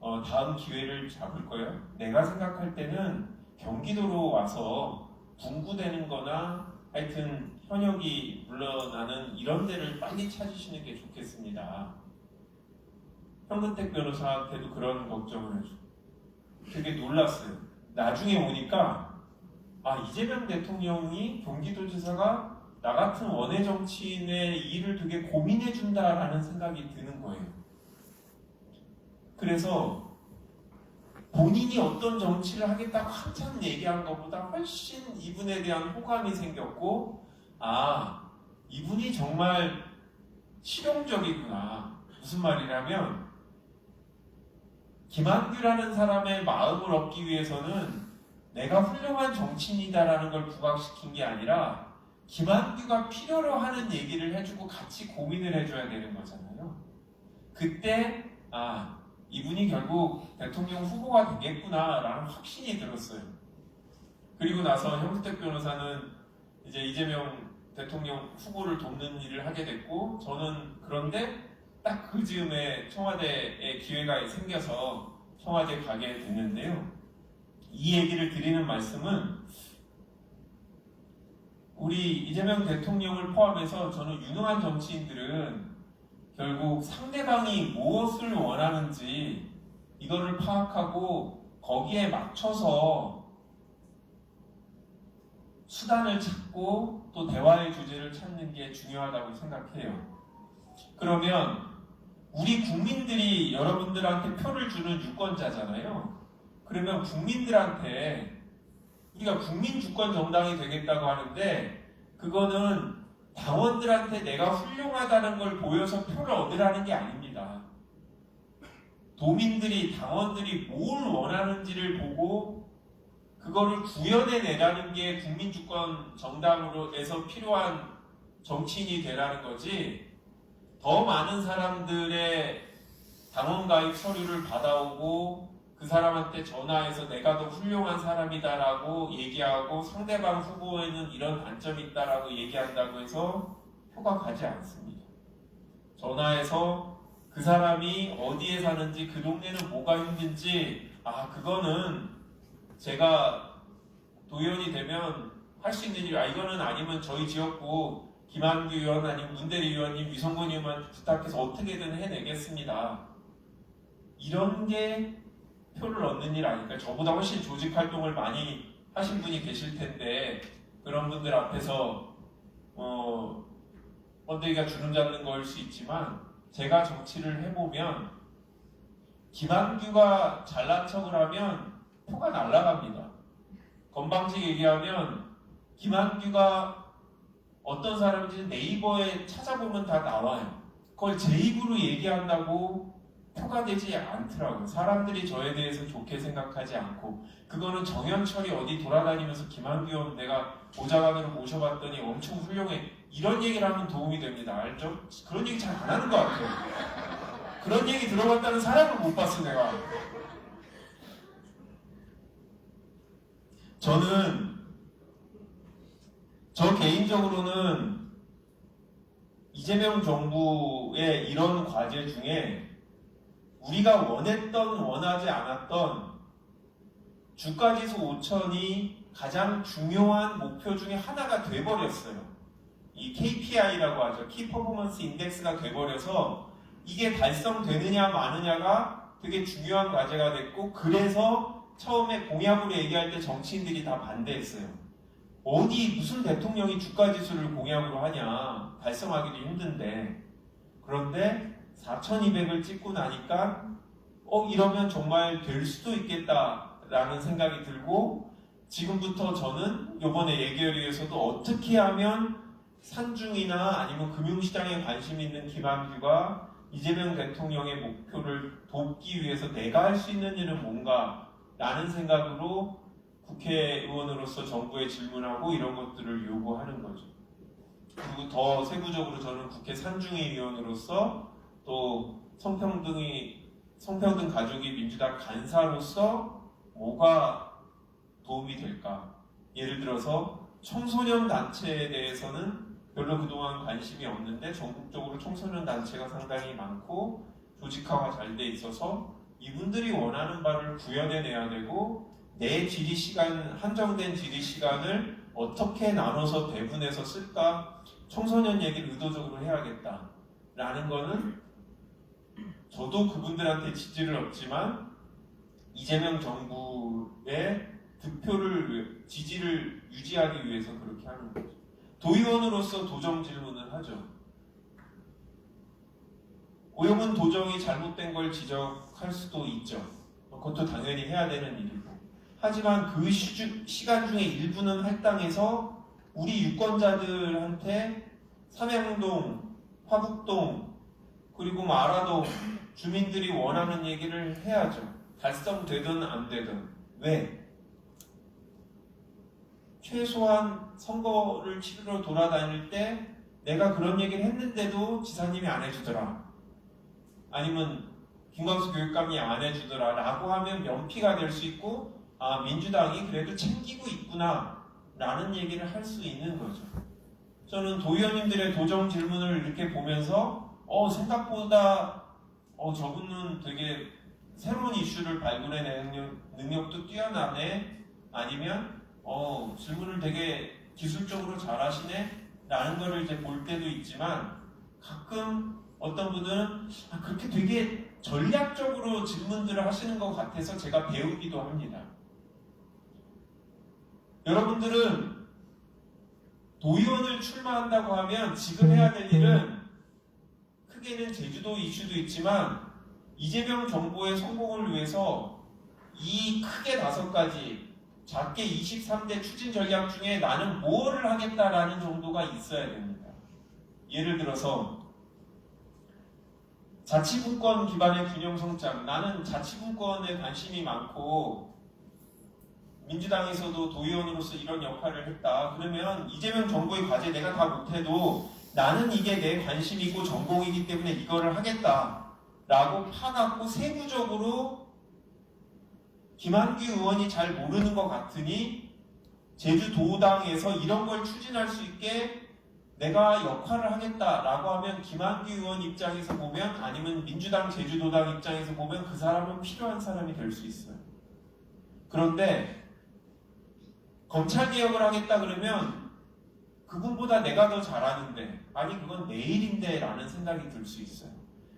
다음 기회를 잡을 거예요? 내가 생각할 때는 경기도로 와서 분구되는 거나 하여튼 현역이 물러나는 이런 데를 빨리 찾으시는 게 좋겠습니다. 현근택 변호사한테도 그런 걱정을 해줘. 되게 놀랐어요. 나중에 오니까 아, 이재명 대통령이 경기도지사가 나 같은 원외 정치인의 일을 되게 고민해준다라는 생각이 드는 거예요. 그래서 본인이 어떤 정치를 하겠다고 한참 얘기한 것보다 훨씬 이분에 대한 호감이 생겼고 아, 이분이 정말 실용적이구나. 무슨 말이냐면 김한규라는 사람의 마음을 얻기 위해서는 내가 훌륭한 정치인이다라는 걸 부각시킨 게 아니라 김한규가 필요로 하는 얘기를 해주고 같이 고민을 해줘야 되는 거잖아요. 그때 이분이 결국 대통령 후보가 되겠구나라는 확신이 들었어요. 그리고 나서 현무택 변호사는 이제 이재명 대통령 후보를 돕는 일을 하게 됐고, 저는 그런데 딱 그 즈음에 청와대에 기회가 생겨서 청와대 가게 됐는데요. 이 얘기를 드리는 말씀은 우리 이재명 대통령을 포함해서 저는 유능한 정치인들은 결국 상대방이 무엇을 원하는지 이거를 파악하고 거기에 맞춰서 수단을 찾고 또 대화의 주제를 찾는 게 중요하다고 생각해요. 그러면 우리 국민들이 여러분들한테 표를 주는 유권자잖아요. 그러면 국민들한테 우리가 국민주권 정당이 되겠다고 하는데, 그거는 당원들한테 내가 훌륭하다는 걸 보여서 표를 얻으라는 게 아닙니다. 도민들이, 당원들이 뭘 원하는지를 보고 그거를 구현해내라는 게 국민주권 정당으로 해서 필요한 정치인이 되라는 거지, 더 많은 사람들의 당원가입 서류를 받아오고 그 사람한테 전화해서 내가 더 훌륭한 사람이다라고 얘기하고 상대방 후보에는 이런 단점이 있다라고 얘기한다고 해서 표가 가지 않습니다. 전화해서 그 사람이 어디에 사는지, 그 동네는 뭐가 힘든지, 그거는 제가 도의원이 되면 할 수 있는 일, 이거는 아니면 저희 지역구 김한규 의원 아니면 문대리 의원님, 위성곤 의원한테 부탁해서 어떻게든 해내겠습니다. 이런 게 표를 얻는 일 아닐까요? 저보다 훨씬 조직 활동을 많이 하신 분이 계실 텐데 그런 분들 앞에서 번데기가 주름 잡는 거일 수 있지만, 제가 정치를 해보면 김한규가 잘난 척을 하면 표가 날아갑니다. 건방지게 얘기하면 김한규가 어떤 사람인지 네이버에 찾아보면 다 나와요. 그걸 제 입으로 얘기한다고 표가 되지 않더라고요. 사람들이 저에 대해서 좋게 생각하지 않고, 그거는 정현철이 어디 돌아다니면서 김한규 의원 내가 보좌관으로 모셔봤더니 엄청 훌륭해, 이런 얘기를 하면 도움이 됩니다. 알죠? 그런 얘기 잘 안 하는 것 같아요. 그런 얘기 들어봤다는 사람을 못 봤어 내가. 저 개인적으로는 이재명 정부의 이런 과제 중에 우리가 원했던 원하지 않았던 주가지수 5천이 가장 중요한 목표 중에 하나가 돼버렸어요. 이 KPI라고 하죠. 키 퍼포먼스 인덱스가 돼버려서 이게 달성되느냐 마느냐가 되게 중요한 과제가 됐고, 그래서 처음에 공약으로 얘기할 때 정치인들이 다 반대했어요. 어디 무슨 대통령이 주가지수를 공약으로 하냐, 달성하기도 힘든데. 그런데 4,200을 찍고 나니까 이러면 정말 될 수도 있겠다라는 생각이 들고, 지금부터 저는 이번에 예결위에서도 어떻게 하면 산중이나 아니면 금융시장에 관심 있는 김한규가 이재명 대통령의 목표를 돕기 위해서 내가 할 수 있는 일은 뭔가 라는 생각으로 국회의원으로서 정부에 질문하고 이런 것들을 요구하는 거죠. 그리고 더 세부적으로 저는 국회 산중위 위원으로서 또 성평등 가족이 민주당 간사로서 뭐가 도움이 될까? 예를 들어서 청소년 단체에 대해서는 별로 그동안 관심이 없는데 전국적으로 청소년 단체가 상당히 많고 조직화가 잘 돼 있어서 이분들이 원하는 바를 구현해내야 되고, 내 질의 시간, 한정된 질의 시간을 어떻게 나눠서 배분해서 쓸까? 청소년 얘기를 의도적으로 해야겠다라는 거는 저도 그분들한테 지지를 얻지만 이재명 정부의 득표를, 지지를 유지하기 위해서 그렇게 하는 거죠. 도의원으로서 도정 질문을 하죠. 오영훈 도정이 잘못된 걸 지적할 수도 있죠. 그것도 당연히 해야 되는 일이고. 하지만 그 시간 중에 일부는 할당해서 우리 유권자들한테 삼양동, 화북동, 그리고 아라동 주민들이 원하는 얘기를 해야죠. 달성되든 안 되든. 왜? 최소한 선거를 치르러 돌아다닐 때 내가 그런 얘기를 했는데도 지사님이 안 해주더라. 아니면 김광수 교육감이 안 해주더라 라고 하면 면피가 될 수 있고 아 민주당이 그래도 챙기고 있구나 라는 얘기를 할 수 있는 거죠. 저는 도의원님들의 도정 질문을 이렇게 보면서 생각보다 저분은 되게 새로운 이슈를 발굴해내는 능력도 뛰어나네 아니면 질문을 되게 기술적으로 잘하시네 라는 거를 이제 볼 때도 있지만 가끔 어떤 분들은 그렇게 되게 전략적으로 질문들을 하시는 것 같아서 제가 배우기도 합니다. 여러분들은 도의원을 출마한다고 하면 지금 해야 될 일은 크게는 제주도 이슈도 있지만 이재명 정부의 성공을 위해서 이 크게 5가지 작게 23대 추진 전략 중에 나는 뭐를 하겠다라는 정도가 있어야 됩니다. 예를 들어서 자치분권 기반의 균형 성장. 나는 자치분권에 관심이 많고 민주당에서도 도의원으로서 이런 역할을 했다. 그러면 이재명 정부의 과제 내가 다 못해도 나는 이게 내 관심이고 전공이기 때문에 이거를 하겠다라고 파갖고 세부적으로 김한규 의원이 잘 모르는 것 같으니 제주도당에서 이런 걸 추진할 수 있게 내가 역할을 하겠다라고 하면 김한규 의원 입장에서 보면 아니면 민주당 제주도당 입장에서 보면 그 사람은 필요한 사람이 될 수 있어요. 그런데 검찰개혁을 하겠다 그러면 그분보다 내가 더 잘하는데 아니 그건 내 일인데 라는 생각이 들 수 있어요.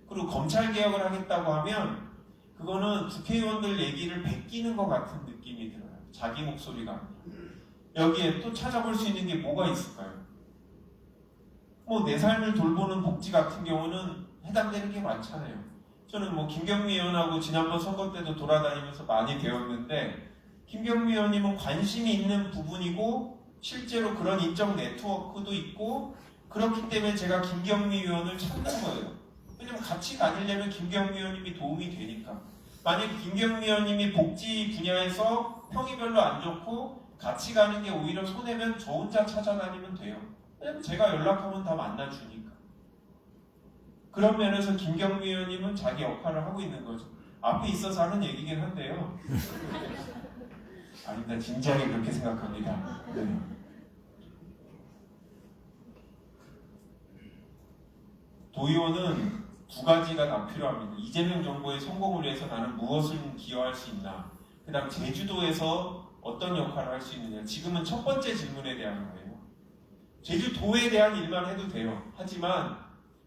그리고 검찰개혁을 하겠다고 하면 그거는 국회의원들 얘기를 베끼는 것 같은 느낌이 들어요. 자기 목소리가 아니라. 여기에 또 찾아볼 수 있는 게 뭐가 있을까요? 내 삶을 돌보는 복지 같은 경우는 해당되는 게 많잖아요. 저는 김경미 의원하고 지난번 선거 때도 돌아다니면서 많이 배웠는데 김경미 의원님은 관심이 있는 부분이고 실제로 그런 인적 네트워크도 있고 그렇기 때문에 제가 김경미 의원을 찾는 거예요. 왜냐면 같이 다니려면 김경미 의원님이 도움이 되니까. 만약 김경미 의원님이 복지 분야에서 평이 별로 안 좋고 같이 가는 게 오히려 손해면 저 혼자 찾아다니면 돼요. 왜냐면 제가 연락하면 다 만나주니까. 그런 면에서 김경미 의원님은 자기 역할을 하고 있는 거죠. 앞에 있어서 하는 얘기긴 한데요. 아닙니다. 진지하게 그렇게 생각합니다. 네. 도의원은 2가지가 다 필요합니다. 이재명 정부의 성공을 위해서 나는 무엇을 기여할 수 있나. 그 다음 제주도에서 어떤 역할을 할 수 있느냐. 지금은 첫 번째 질문에 대한 거예요. 제주도에 대한 일만 해도 돼요. 하지만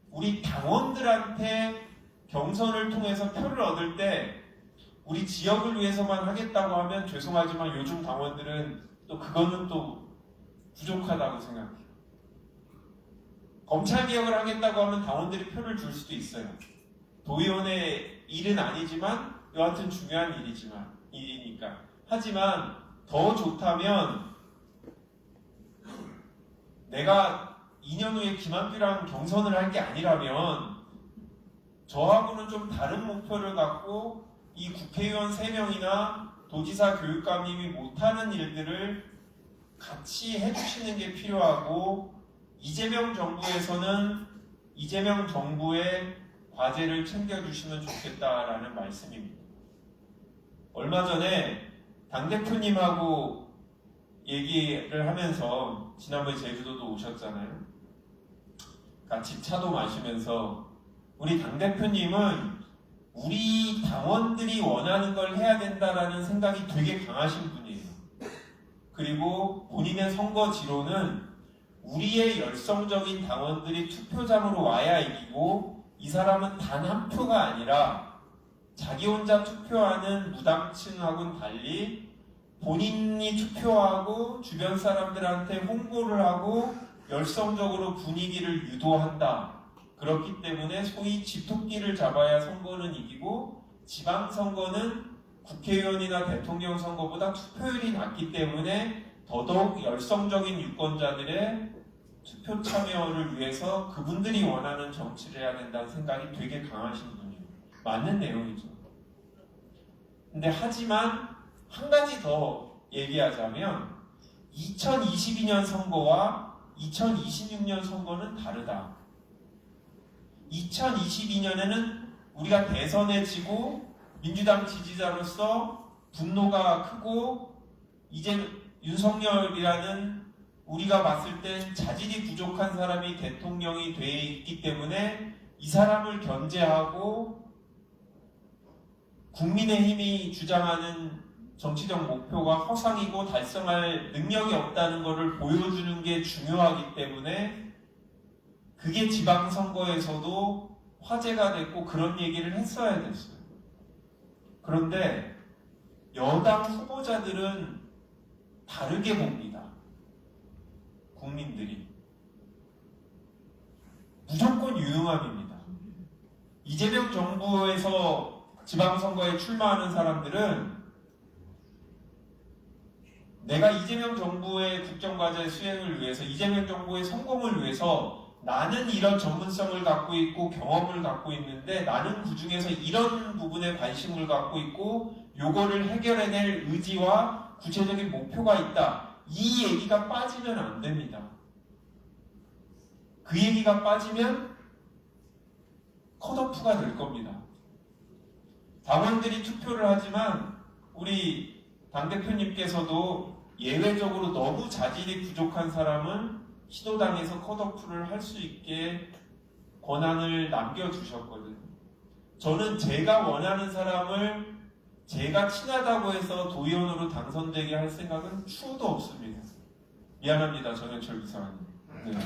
우리 당원들한테 경선을 통해서 표를 얻을 때 우리 지역을 위해서만 하겠다고 하면 죄송하지만 요즘 당원들은 또 그거는 또 부족하다고 생각해요. 검찰개혁을 하겠다고 하면 당원들이 표를 줄 수도 있어요. 도의원의 일은 아니지만 여하튼 중요한 일이니까. 하지만 더 좋다면 내가 2년 후에 김한규랑 경선을 할 게 아니라면 저하고는 좀 다른 목표를 갖고 이 국회의원 3명이나 도지사 교육감님이 못하는 일들을 같이 해주시는 게 필요하고 이재명 정부에서는 이재명 정부의 과제를 챙겨주시면 좋겠다라는 말씀입니다. 얼마 전에 당대표님하고 얘기를 하면서 지난번에 제주도도 오셨잖아요. 같이 차도 마시면서 우리 당대표님은 우리 당원들이 원하는 걸 해야 된다라는 생각이 되게 강하신 분이에요. 그리고 본인의 선거지로는 우리의 열성적인 당원들이 투표장으로 와야 이기고 이 사람은 단 한 표가 아니라 자기 혼자 투표하는 무당층하고는 달리 본인이 투표하고 주변 사람들한테 홍보를 하고 열성적으로 분위기를 유도한다. 그렇기 때문에 소위 집토끼를 잡아야 선거는 이기고 지방선거는 국회의원이나 대통령 선거보다 투표율이 낮기 때문에 더더욱 열성적인 유권자들의 투표 참여를 위해서 그분들이 원하는 정치를 해야 된다는 생각이 되게 강하신 분이에요. 맞는 내용이죠. 근데 하지만 한 가지 더 얘기하자면 2022년 선거와 2026년 선거는 다르다. 2022년에는 우리가 대선에 지고 민주당 지지자로서 분노가 크고 이제 윤석열이라는 우리가 봤을 땐 자질이 부족한 사람이 대통령이 돼 있기 때문에 이 사람을 견제하고 국민의힘이 주장하는 정치적 목표가 허상이고 달성할 능력이 없다는 것을 보여주는 게 중요하기 때문에 그게 지방선거에서도 화제가 됐고 그런 얘기를 했어야 됐어요. 그런데 여당 후보자들은 다르게 봅니다. 국민들이. 무조건 유능함입니다. 이재명 정부에서 지방선거에 출마하는 사람들은 내가 이재명 정부의 국정과제 수행을 위해서, 이재명 정부의 성공을 위해서 나는 이런 전문성을 갖고 있고 경험을 갖고 있는데 나는 그 중에서 이런 부분에 관심을 갖고 있고 요거를 해결해낼 의지와 구체적인 목표가 있다. 이 얘기가 빠지면 안 됩니다. 그 얘기가 빠지면 컷오프가 될 겁니다. 당원들이 투표를 하지만 우리 당대표님께서도 예외적으로 너무 자질이 부족한 사람은 시도당에서 컷오프를 할 수 있게 권한을 남겨주셨거든요. 저는 제가 원하는 사람을 제가 친하다고 해서 도의원으로 당선되게 할 생각은 추호도 없습니다. 미안합니다, 정현철 비서관님. 네.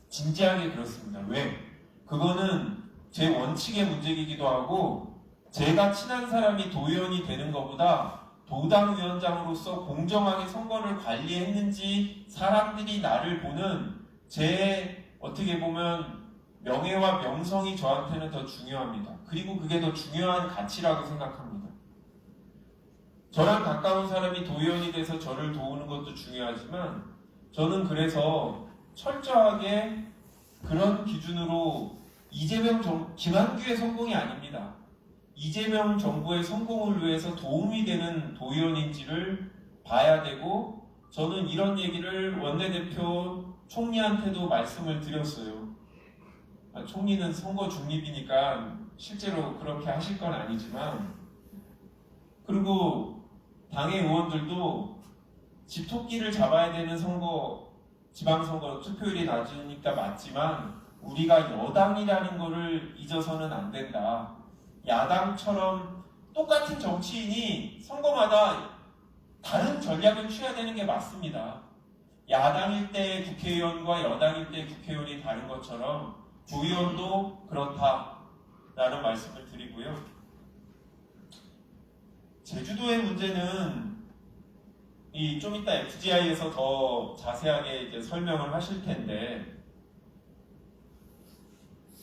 진지하게 그렇습니다. 왜? 그거는 제 원칙의 문제이기도 하고 제가 친한 사람이 도의원이 되는 것보다 도당위원장으로서 공정하게 선거를 관리했는지 사람들이 나를 보는 제 어떻게 보면 명예와 명성이 저한테는 더 중요합니다. 그리고 그게 더 중요한 가치라고 생각합니다. 저랑 가까운 사람이 도의원이 돼서 저를 도우는 것도 중요하지만 저는 그래서 철저하게 그런 기준으로 김한규의 성공이 아닙니다. 이재명 정부의 성공을 위해서 도움이 되는 도의원인지를 봐야 되고 저는 이런 얘기를 원내대표 총리한테도 말씀을 드렸어요. 총리는 선거 중립이니까 실제로 그렇게 하실 건 아니지만 그리고 당의 의원들도 집토끼를 잡아야 되는 선거, 지방선거 투표율이 낮으니까 맞지만 우리가 여당이라는 거를 잊어서는 안 된다. 야당처럼 똑같은 정치인이 선거마다 다른 전략을 취해야 되는 게 맞습니다. 야당일 때 국회의원과 여당일 때 국회의원이 다른 것처럼 도의원도 그렇다라는 말씀을 드리고요. 제주도의 문제는 좀 이따 FGI에서 더 자세하게 이제 설명을 하실 텐데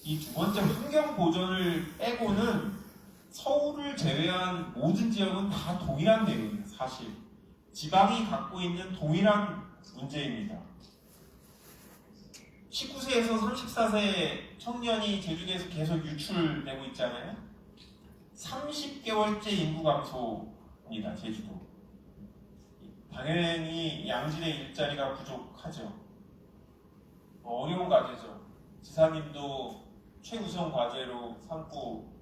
이 두 번째 환경 보전을 빼고는 서울을 제외한 모든 지역은 다 동일한 내용이에요. 사실 지방이 갖고 있는 동일한 문제입니다. 19세에서 34세 청년이 제주도에서 계속 유출되고 있잖아요. 30개월째 인구 감소입니다. 제주도. 당연히 양질의 일자리가 부족하죠. 어려운 과제죠. 지사님도 최우선 과제로 삼고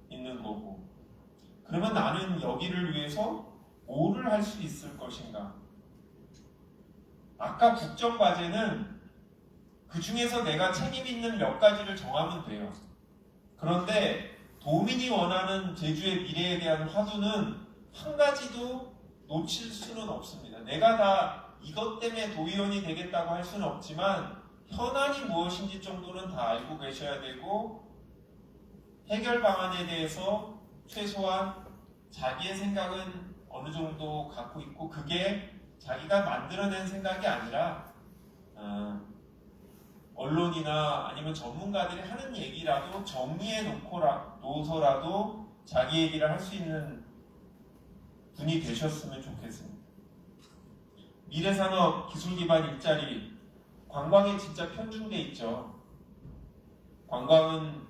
있는 거고. 그러면 나는 여기를 위해서 뭐를 할 수 있을 것인가? 아까 국정 과제는 그 중에서 내가 책임 있는 몇 가지를 정하면 돼요. 그런데 도민이 원하는 제주의 미래에 대한 화두는 한 가지도 놓칠 수는 없습니다. 내가 다 이것 때문에 도의원이 되겠다고 할 수는 없지만 현안이 무엇인지 정도는 다 알고 계셔야 되고 해결 방안에 대해서 최소한 자기의 생각은 어느 정도 갖고 있고 그게 자기가 만들어낸 생각이 아니라 언론이나 아니면 전문가들이 하는 얘기라도 정리해 놓고서라도 자기 얘기를 할 수 있는 분이 되셨으면 좋겠습니다. 미래산업 기술기반 일자리 관광에 진짜 편중돼 있죠. 관광은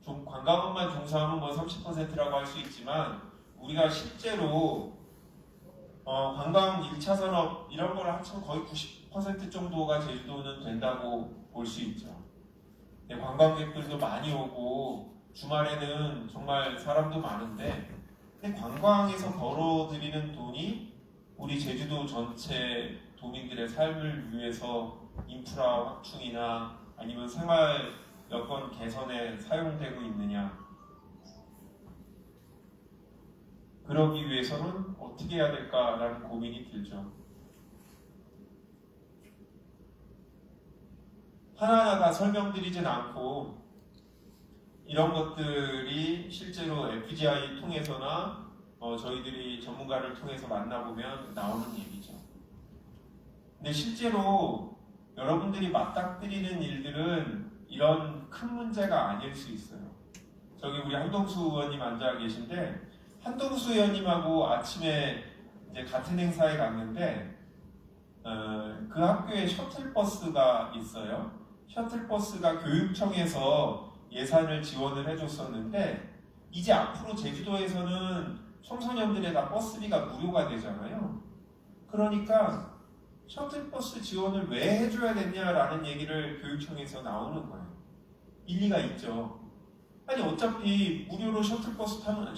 관광업만 종사하면 뭐 30%라고 할 수 있지만 우리가 실제로 관광 1차 산업 이런 걸 합치면 거의 90% 정도가 제주도는 된다고 볼 수 있죠. 네, 관광객들도 많이 오고 주말에는 정말 사람도 많은데 근데 관광에서 벌어들이는 돈이 우리 제주도 전체 도민들의 삶을 위해서 인프라 확충이나 아니면 생활 여건 개선에 사용되고 있느냐, 그러기 위해서는 어떻게 해야 될까라는 고민이 들죠. 하나하나 다 설명드리진 않고 이런 것들이 실제로 FGI 통해서나 저희들이 전문가를 통해서 만나보면 나오는 얘기죠. 근데 실제로 여러분들이 맞닥뜨리는 일들은 이런 큰 문제가 아닐 수 있어요. 저기 우리 한동수 의원님 앉아 계신데 한동수 의원님하고 아침에 이제 같은 행사에 갔는데 그 학교에 셔틀버스가 있어요. 셔틀버스가 교육청에서 예산을 지원을 해줬었는데 이제 앞으로 제주도에서는 청소년들의 다 버스비가 무료가 되잖아요. 그러니까 셔틀버스 지원을 왜 해줘야 됐냐라는 얘기를 교육청에서 나오는 거예요. 일리가 있죠. 아니 어차피 무료로 셔틀버스 타면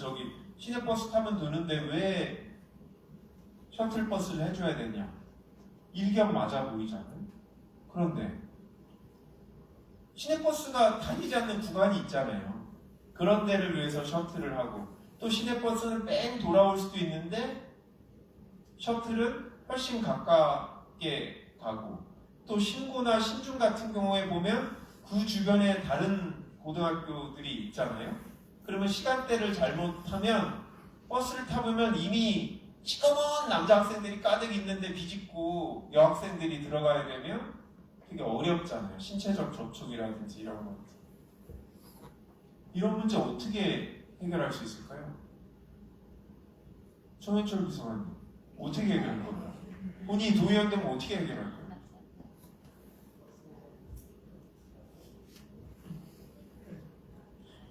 시내버스 타면 되는데 왜 셔틀버스를 해줘야 되냐. 일견 맞아 보이잖아요. 그런데 시내버스가 다니지 않는 구간이 있잖아요. 그런 데를 위해서 셔틀을 하고 또 시내버스는 뺑 돌아올 수도 있는데 셔틀은 훨씬 가깝게 가고 또 신고나 신중 같은 경우에 보면 그 주변에 다른 고등학교들이 있잖아요. 그러면 시간대를 잘못하면 버스를 타보면 이미 시커먼 남자 학생들이 가득 있는데 비집고 여학생들이 들어가야 되면 되게 어렵잖아요. 신체적 접촉이라든지 이런 것. 이런 문제 어떻게 해결할 수 있을까요? 정현철 비서관님 어떻게 해결할 건가요? 본인이 도의원 되면 어떻게 해결할 거예요?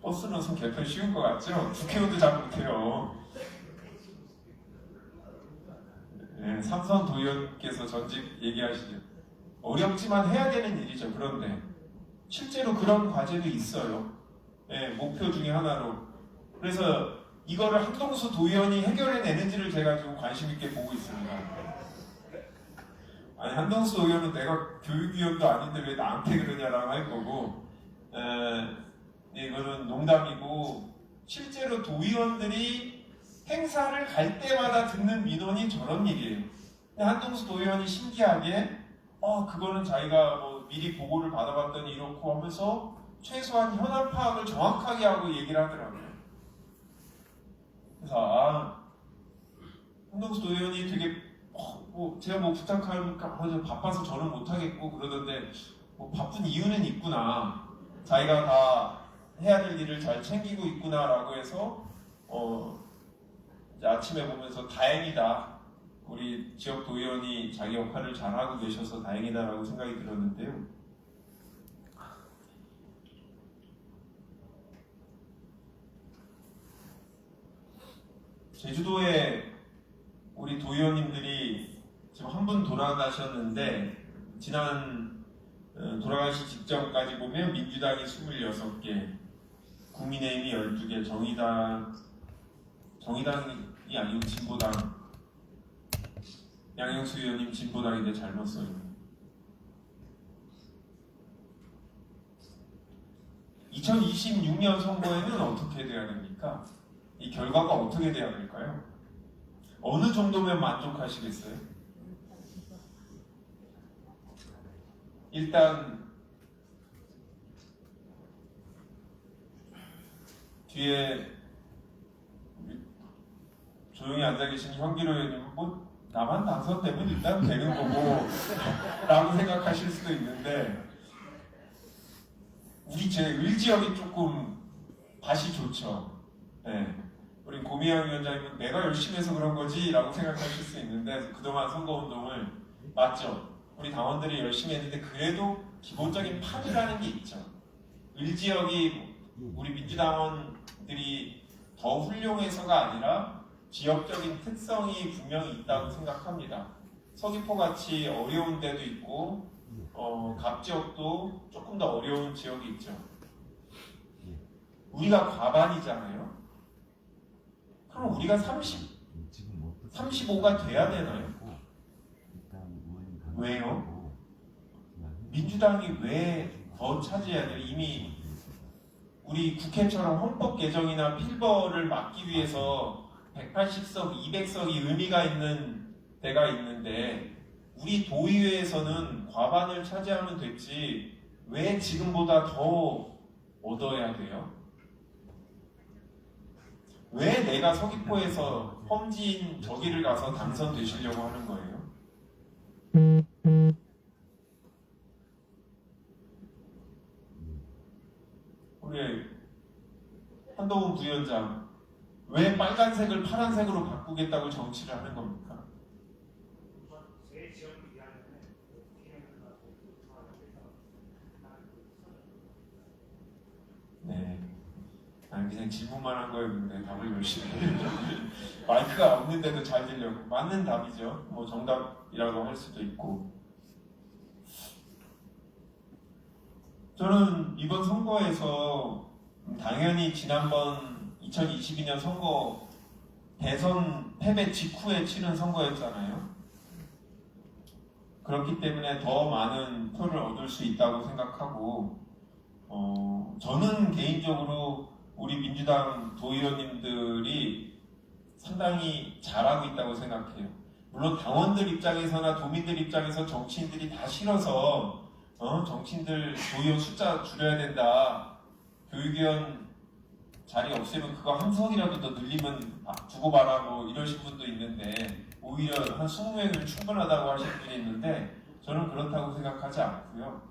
버스 노선 개편 쉬운 것 같죠? 국회의원도 잘 못해요. 네, 삼선 도의원께서 전직 얘기하시죠. 어렵지만 해야 되는 일이죠. 그런데 실제로 그런 과제도 있어요. 네, 목표 중에 하나로. 그래서 이거를 한동수 도의원이 해결해내는지를 제가 좀 관심 있게 보고 있습니다. 아니 한동수 도의원은 내가 교육위원도 아닌데 왜 나한테 그러냐라고 할 거고 이거는 농담이고 실제로 도의원들이 행사를 갈 때마다 듣는 민원이 저런 일이에요. 근데 한동수 도의원이 신기하게 그거는 자기가 뭐 미리 보고를 받아봤더니 이렇고 하면서 최소한 현안 파악을 정확하게 하고 얘기를 하더라고요. 그래서 한동수 도의원이 되게 제가 뭐 부탁하니까 바빠서 저는 못하겠고 그러던데 뭐 바쁜 이유는 있구나. 자기가 다 해야 될 일을 잘 챙기고 있구나라고 해서 이제 아침에 보면서 다행이다. 우리 지역 도의원이 자기 역할을 잘하고 계셔서 다행이다라고 생각이 들었는데요. 제주도에 우리 도의원님들이 지금 한 분 돌아가셨는데 지난 돌아가시 직전까지 보면 민주당이 26개, 국민의힘이 12개, 정의당이 아니고 진보당, 양영수 의원님 진보당인데 잘못 써요. 2026년 선거에는 어떻게 돼야 됩니까? 이 결과가 어떻게 돼야 될까요? 어느 정도면 만족하시겠어요? 일단 뒤에 조용히 앉아 계신 현기로 의원님은 뭐 나만 당선되면 일단 되는 거고 라고 생각하실 수도 있는데 우리 제 을지역이 조금 밭이 좋죠. 네. 우리 고미양 위원장님은 내가 열심히 해서 그런 거지 라고 생각하실 수 있는데 그동안 선거운동을 맞죠. 우리 당원들이 열심히 했는데 그래도 기본적인 판이라는 게 있죠. 을지역이 우리 민주당원들이 더 훌륭해서가 아니라 지역적인 특성이 분명히 있다고 생각합니다. 서귀포같이 어려운 데도 있고 갑 지역도 조금 더 어려운 지역이 있죠. 우리가 과반이잖아요. 그럼 우리가 35가 돼야 되나요? 왜요? 민주당이 왜 더 차지해야 돼요? 이미 우리 국회처럼 헌법 개정이나 필버를 막기 위해서 180석, 200석이 의미가 있는 데가 있는데 우리 도의회에서는 과반을 차지하면 됐지 왜 지금보다 더 얻어야 돼요? 왜 내가 서귀포에서 험지인 저기를 가서 당선되시려고 하는 거예요? 우리 한동훈 부위원장 왜 빨간색을 파란색으로 바꾸겠다고 정치를 하는 겁니까? 네, 아니 그냥 질문만 한 거였는데 답을 열심히 해요. 마이크가 없는데도 잘 들려고. 맞는 답이죠. 뭐 정답이라고 할 수도 있고. 저는 이번 선거에서 당연히 지난번 2022년 선거 대선 패배 직후에 치른 선거였잖아요. 그렇기 때문에 더 많은 표를 얻을 수 있다고 생각하고 저는 개인적으로 우리 민주당 도의원님들이 상당히 잘하고 있다고 생각해요. 물론 당원들 입장에서나 도민들 입장에서 정치인들이 다 싫어서 정치인들 도의원 숫자 줄여야 된다. 교육위원 자리 없애면 그거 한 석이라도 더 늘리면 두고 봐라 뭐 이러신 분도 있는데 오히려 한 20명이면 충분하다고 하시는 분이 있는데 저는 그렇다고 생각하지 않고요.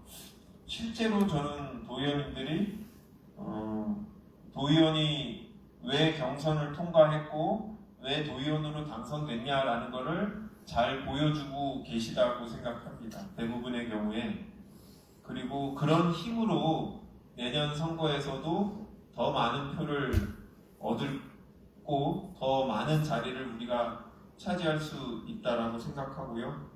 실제로 저는 도의원님들이 도의원이 왜 경선을 통과했고 왜 도의원으로 당선됐냐라는 거를 잘 보여주고 계시다고 생각합니다. 대부분의 경우에. 그리고 그런 힘으로 내년 선거에서도 더 많은 표를 얻고 더 많은 자리를 우리가 차지할 수 있다라고 생각하고요.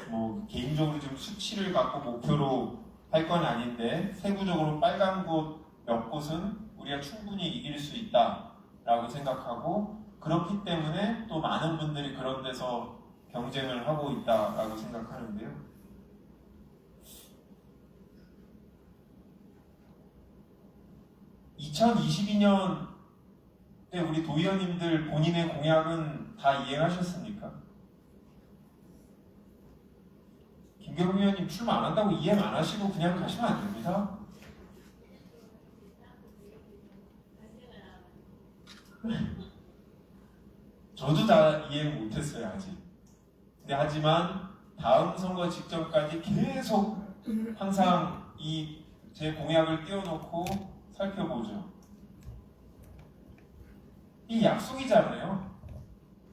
뭐 개인적으로 좀 수치를 갖고 목표로 할 건 아닌데 세부적으로 빨간 곳 몇 곳은 우리가 충분히 이길 수 있다라고 생각하고 그렇기 때문에 또 많은 분들이 그런 데서 경쟁을 하고 있다라고 생각하는데요. 2022년 때 우리 도의원님들 본인의 공약은 다 이행하셨습니까? 김경민 의원님 출마 안 한다고 이행 안 하시고 그냥 가시면 안 됩니다. 저도 다 이행 못했어요 아직. 근데 하지만 다음 선거 직전까지 계속 항상 이 제 공약을 띄워놓고 살펴보죠. 이 약속이잖아요.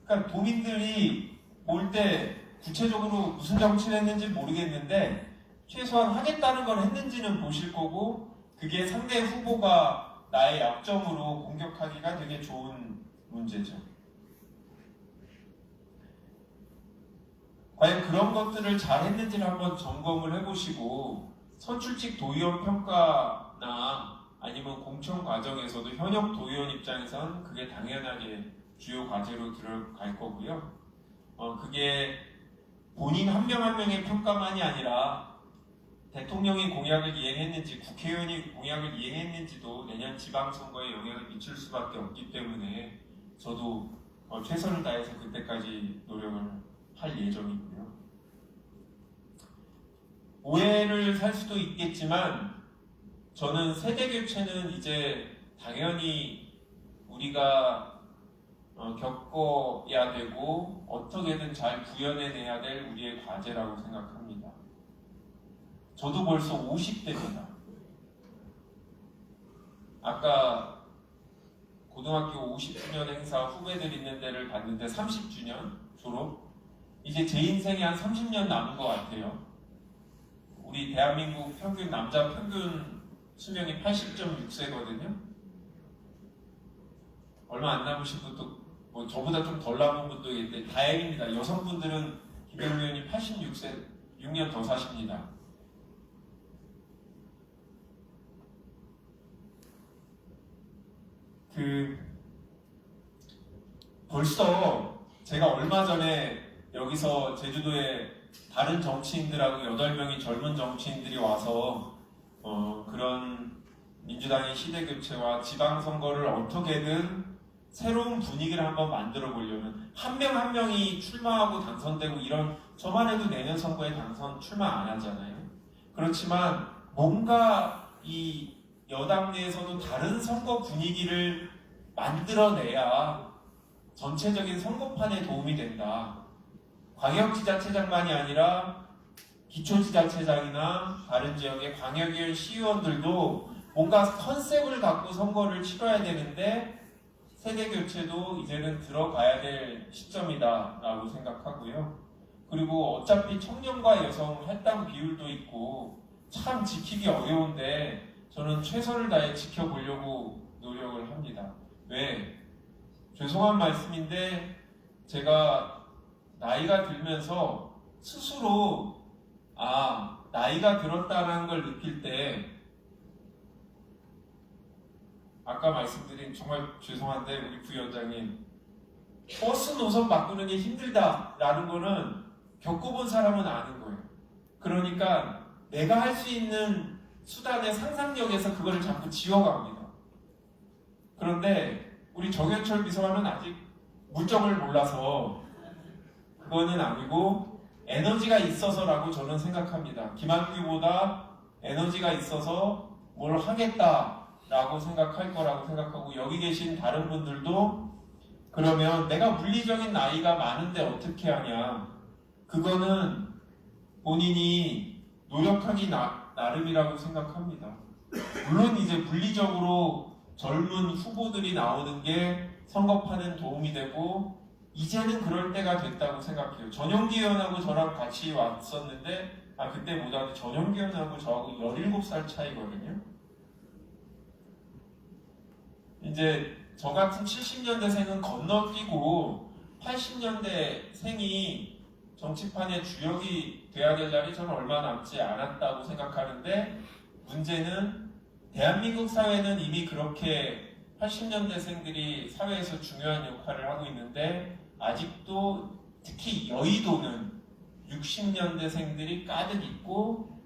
그러니까 도민들이 올 때 구체적으로 무슨 정치를 했는지 모르겠는데 최소한 하겠다는 걸 했는지는 보실 거고 그게 상대 후보가 나의 약점으로 공격하기가 되게 좋은 문제죠. 과연 그런 것들을 잘 했는지를 한번 점검을 해보시고 선출직 도의원 평가나 아니면 공천 과정에서도 현역 도의원 입장에선 그게 당연하게 주요 과제로 들어갈 거고요. 그게 본인 한 명 한 명의 평가만이 아니라 대통령이 공약을 이행했는지 국회의원이 공약을 이행했는지도 내년 지방선거에 영향을 미칠 수밖에 없기 때문에 저도 최선을 다해서 그때까지 노력을 할 예정이고요. 오해를 살 수도 있겠지만 저는 세대교체는 이제 당연히 우리가 겪어야 되고 어떻게든 잘 구현해내야 될 우리의 과제라고 생각합니다. 저도 벌써 50대입니다. 아까 고등학교 50주년 행사 후배들 있는 데를 갔는데 30주년 졸업? 이제 제 인생이 한 30년 남은 것 같아요. 우리 대한민국 평균 남자 평균 수명이 80.6세거든요. 얼마 안 남으신 분도 뭐 저보다 좀 덜 남은 분도 있는데 다행입니다. 여성분들은 김영미 의원님 86세 6년 더 사십니다. 벌써 제가 얼마 전에 여기서 제주도에 다른 정치인들하고 8명의 젊은 정치인들이 와서 그런 민주당의 시대교체와 지방선거를 어떻게든 새로운 분위기를 한번 만들어 보려면 한 명 한 명이 출마하고 당선되고 이런 저만 해도 내년 선거에 출마 안 하잖아요. 그렇지만 뭔가 이 여당 내에서도 다른 선거 분위기를 만들어내야 전체적인 선거판에 도움이 된다. 광역지자체장만이 아니라 기초지자체장이나 다른 지역의 광역의원 시의원들도 뭔가 컨셉을 갖고 선거를 치러야 되는데 세대교체도 이제는 들어가야 될 시점이다 라고 생각하고요. 그리고 어차피 청년과 여성 할당 비율도 있고 참 지키기 어려운데 저는 최선을 다해 지켜보려고 노력을 합니다. 왜? 죄송한 말씀인데 제가 나이가 들면서 스스로 나이가 들었다는 걸 느낄 때 아까 말씀드린 정말 죄송한데 우리 부위원장님 버스 노선 바꾸는 게 힘들다라는 거는 겪어본 사람은 아는 거예요. 그러니까 내가 할 수 있는 수단의 상상력에서 그걸 자꾸 지워갑니다. 그런데 우리 정현철 비서관은 아직 물정을 몰라서 그거는 아니고 에너지가 있어서라고 저는 생각합니다. 김한규보다 에너지가 있어서 뭘 하겠다라고 생각할 거라고 생각하고 여기 계신 다른 분들도 그러면 내가 물리적인 나이가 많은데 어떻게 하냐 그거는 본인이 노력하기 나름이라고 생각합니다. 물론 이제 물리적으로 젊은 후보들이 나오는 게 선거판엔 도움이 되고 이제는 그럴 때가 됐다고 생각해요. 전용기 의원하고 저랑 같이 왔었는데 그때 보다 전용기 의원하고 저하고 17살 차이거든요. 이제 저 같은 70년대생은 건너뛰고 80년대생이 정치판의 주역이 돼야 될 날이 저는 얼마 남지 않았다고 생각하는데 문제는 대한민국 사회는 이미 그렇게 80년대생들이 사회에서 중요한 역할을 하고 있는데 아직도 특히 여의도는 60년대생들이 가득 있고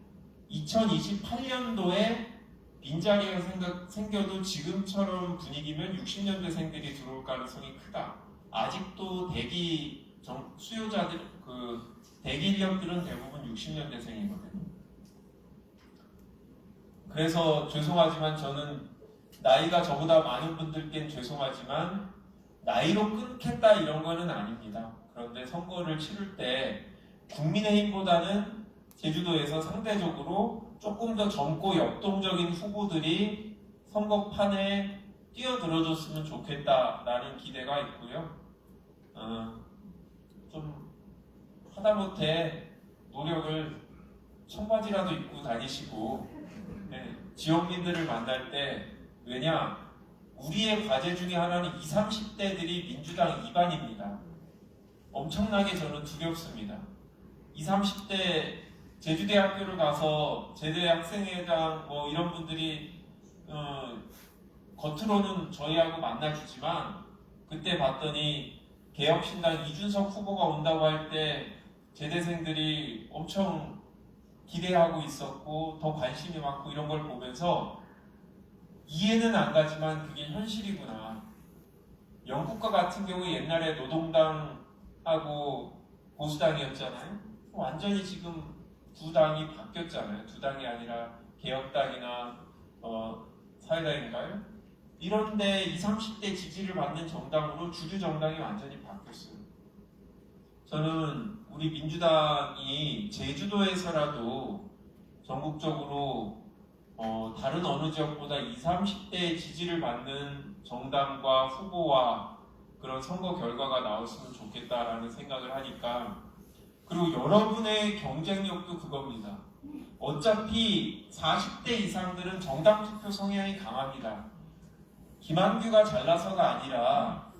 2028년도에 빈자리가 생겨도 지금처럼 분위기면 60년대생들이 들어올 가능성이 크다. 아직도 수요자들, 대기 인력들은 대부분 60년대생이거든요. 그래서 죄송하지만 저는 나이가 저보다 많은 분들께는 죄송하지만 나이로 끊겠다 이런 거는 아닙니다. 그런데 선거를 치를 때 국민의힘보다는 제주도에서 상대적으로 조금 더 젊고 역동적인 후보들이 선거판에 뛰어들어줬으면 좋겠다라는 기대가 있고요. 좀 하다못해 노력을 청바지라도 입고 다니시고 지역민들을 만날 때 왜냐? 우리의 과제 중에 하나는 20, 30대들이 민주당 이반입니다. 엄청나게 저는 두렵습니다. 20, 30대 제주대학교를 가서 제대 학생회장 이런 분들이 겉으로는 저희하고 만나주지만 그때 봤더니 개혁신당 이준석 후보가 온다고 할 때 제대생들이 엄청 기대하고 있었고 더 관심이 많고 이런 걸 보면서 이해는 안 가지만 그게 현실이구나. 영국과 같은 경우 옛날에 노동당하고 보수당이었잖아요. 완전히 지금 두 당이 바뀌었잖아요. 두 당이 아니라 개혁당이나 사회당인가요? 이런데 20, 30대 지지를 받는 정당으로 주류 정당이 완전히 바뀌었어요. 저는 우리 민주당이 제주도에서라도 전국적으로 다른 어느 지역보다 20, 30대의 지지를 받는 정당과 후보와 그런 선거 결과가 나왔으면 좋겠다라는 생각을 하니까 그리고 여러분의 경쟁력도 그겁니다. 어차피 40대 이상들은 정당 투표 성향이 강합니다. 김한규가 잘나서가 아니라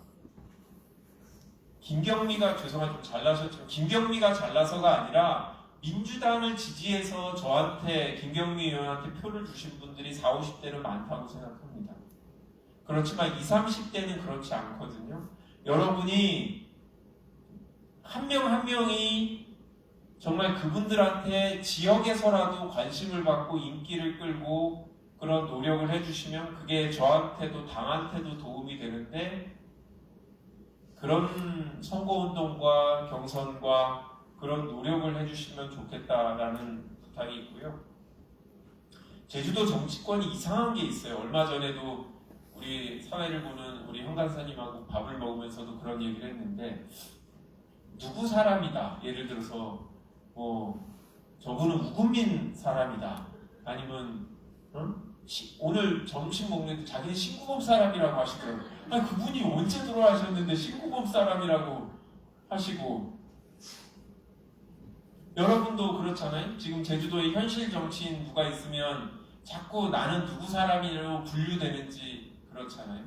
김경미가 죄송하지만 좀 잘나셨죠. 김경미가 잘나서가 아니라 민주당을 지지해서 저한테 김경미 의원한테 표를 주신 분들이 40, 50대는 많다고 생각합니다. 그렇지만 20, 30대는 그렇지 않거든요. 여러분이 한 명 한 명이 정말 그분들한테 지역에서라도 관심을 받고 인기를 끌고 그런 노력을 해주시면 그게 저한테도 당한테도 도움이 되는데 그런 선거운동과 경선과 그런 노력을 해주시면 좋겠다라는 부탁이 있고요. 제주도 정치권이 이상한 게 있어요. 얼마 전에도 우리 사회를 보는 우리 형 간사님하고 밥을 먹으면서도 그런 얘기를 했는데 누구 사람이다. 예를 들어서 저분은 우금민 사람이다. 아니면 오늘 점심 먹는데 자기는 신구범 사람이라고 하시더라고요. 아니 그분이 언제 돌아가셨는데 신구범 사람이라고 하시고 여러분도 그렇잖아요. 지금 제주도에 현실 정치인 누가 있으면 자꾸 나는 누구 사람이라고 분류되는지 그렇잖아요.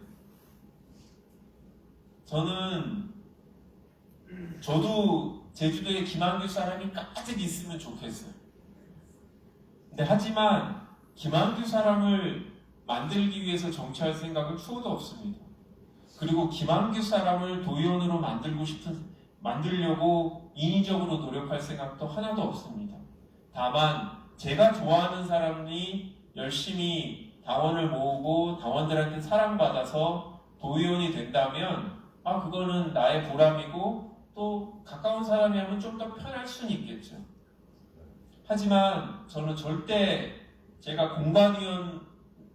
저도 제주도에 김한규 사람이 가득 있으면 좋겠어요. 근데 하지만 김한규 사람을 만들기 위해서 정치할 생각은 추호도 없습니다. 그리고 김한규 사람을 도의원으로 만들려고 인위적으로 노력할 생각도 하나도 없습니다. 다만 제가 좋아하는 사람이 열심히 당원을 모으고 당원들한테 사랑받아서 도의원이 된다면 그거는 나의 보람이고 또 가까운 사람이 하면 좀 더 편할 수는 있겠죠. 하지만 저는 절대 제가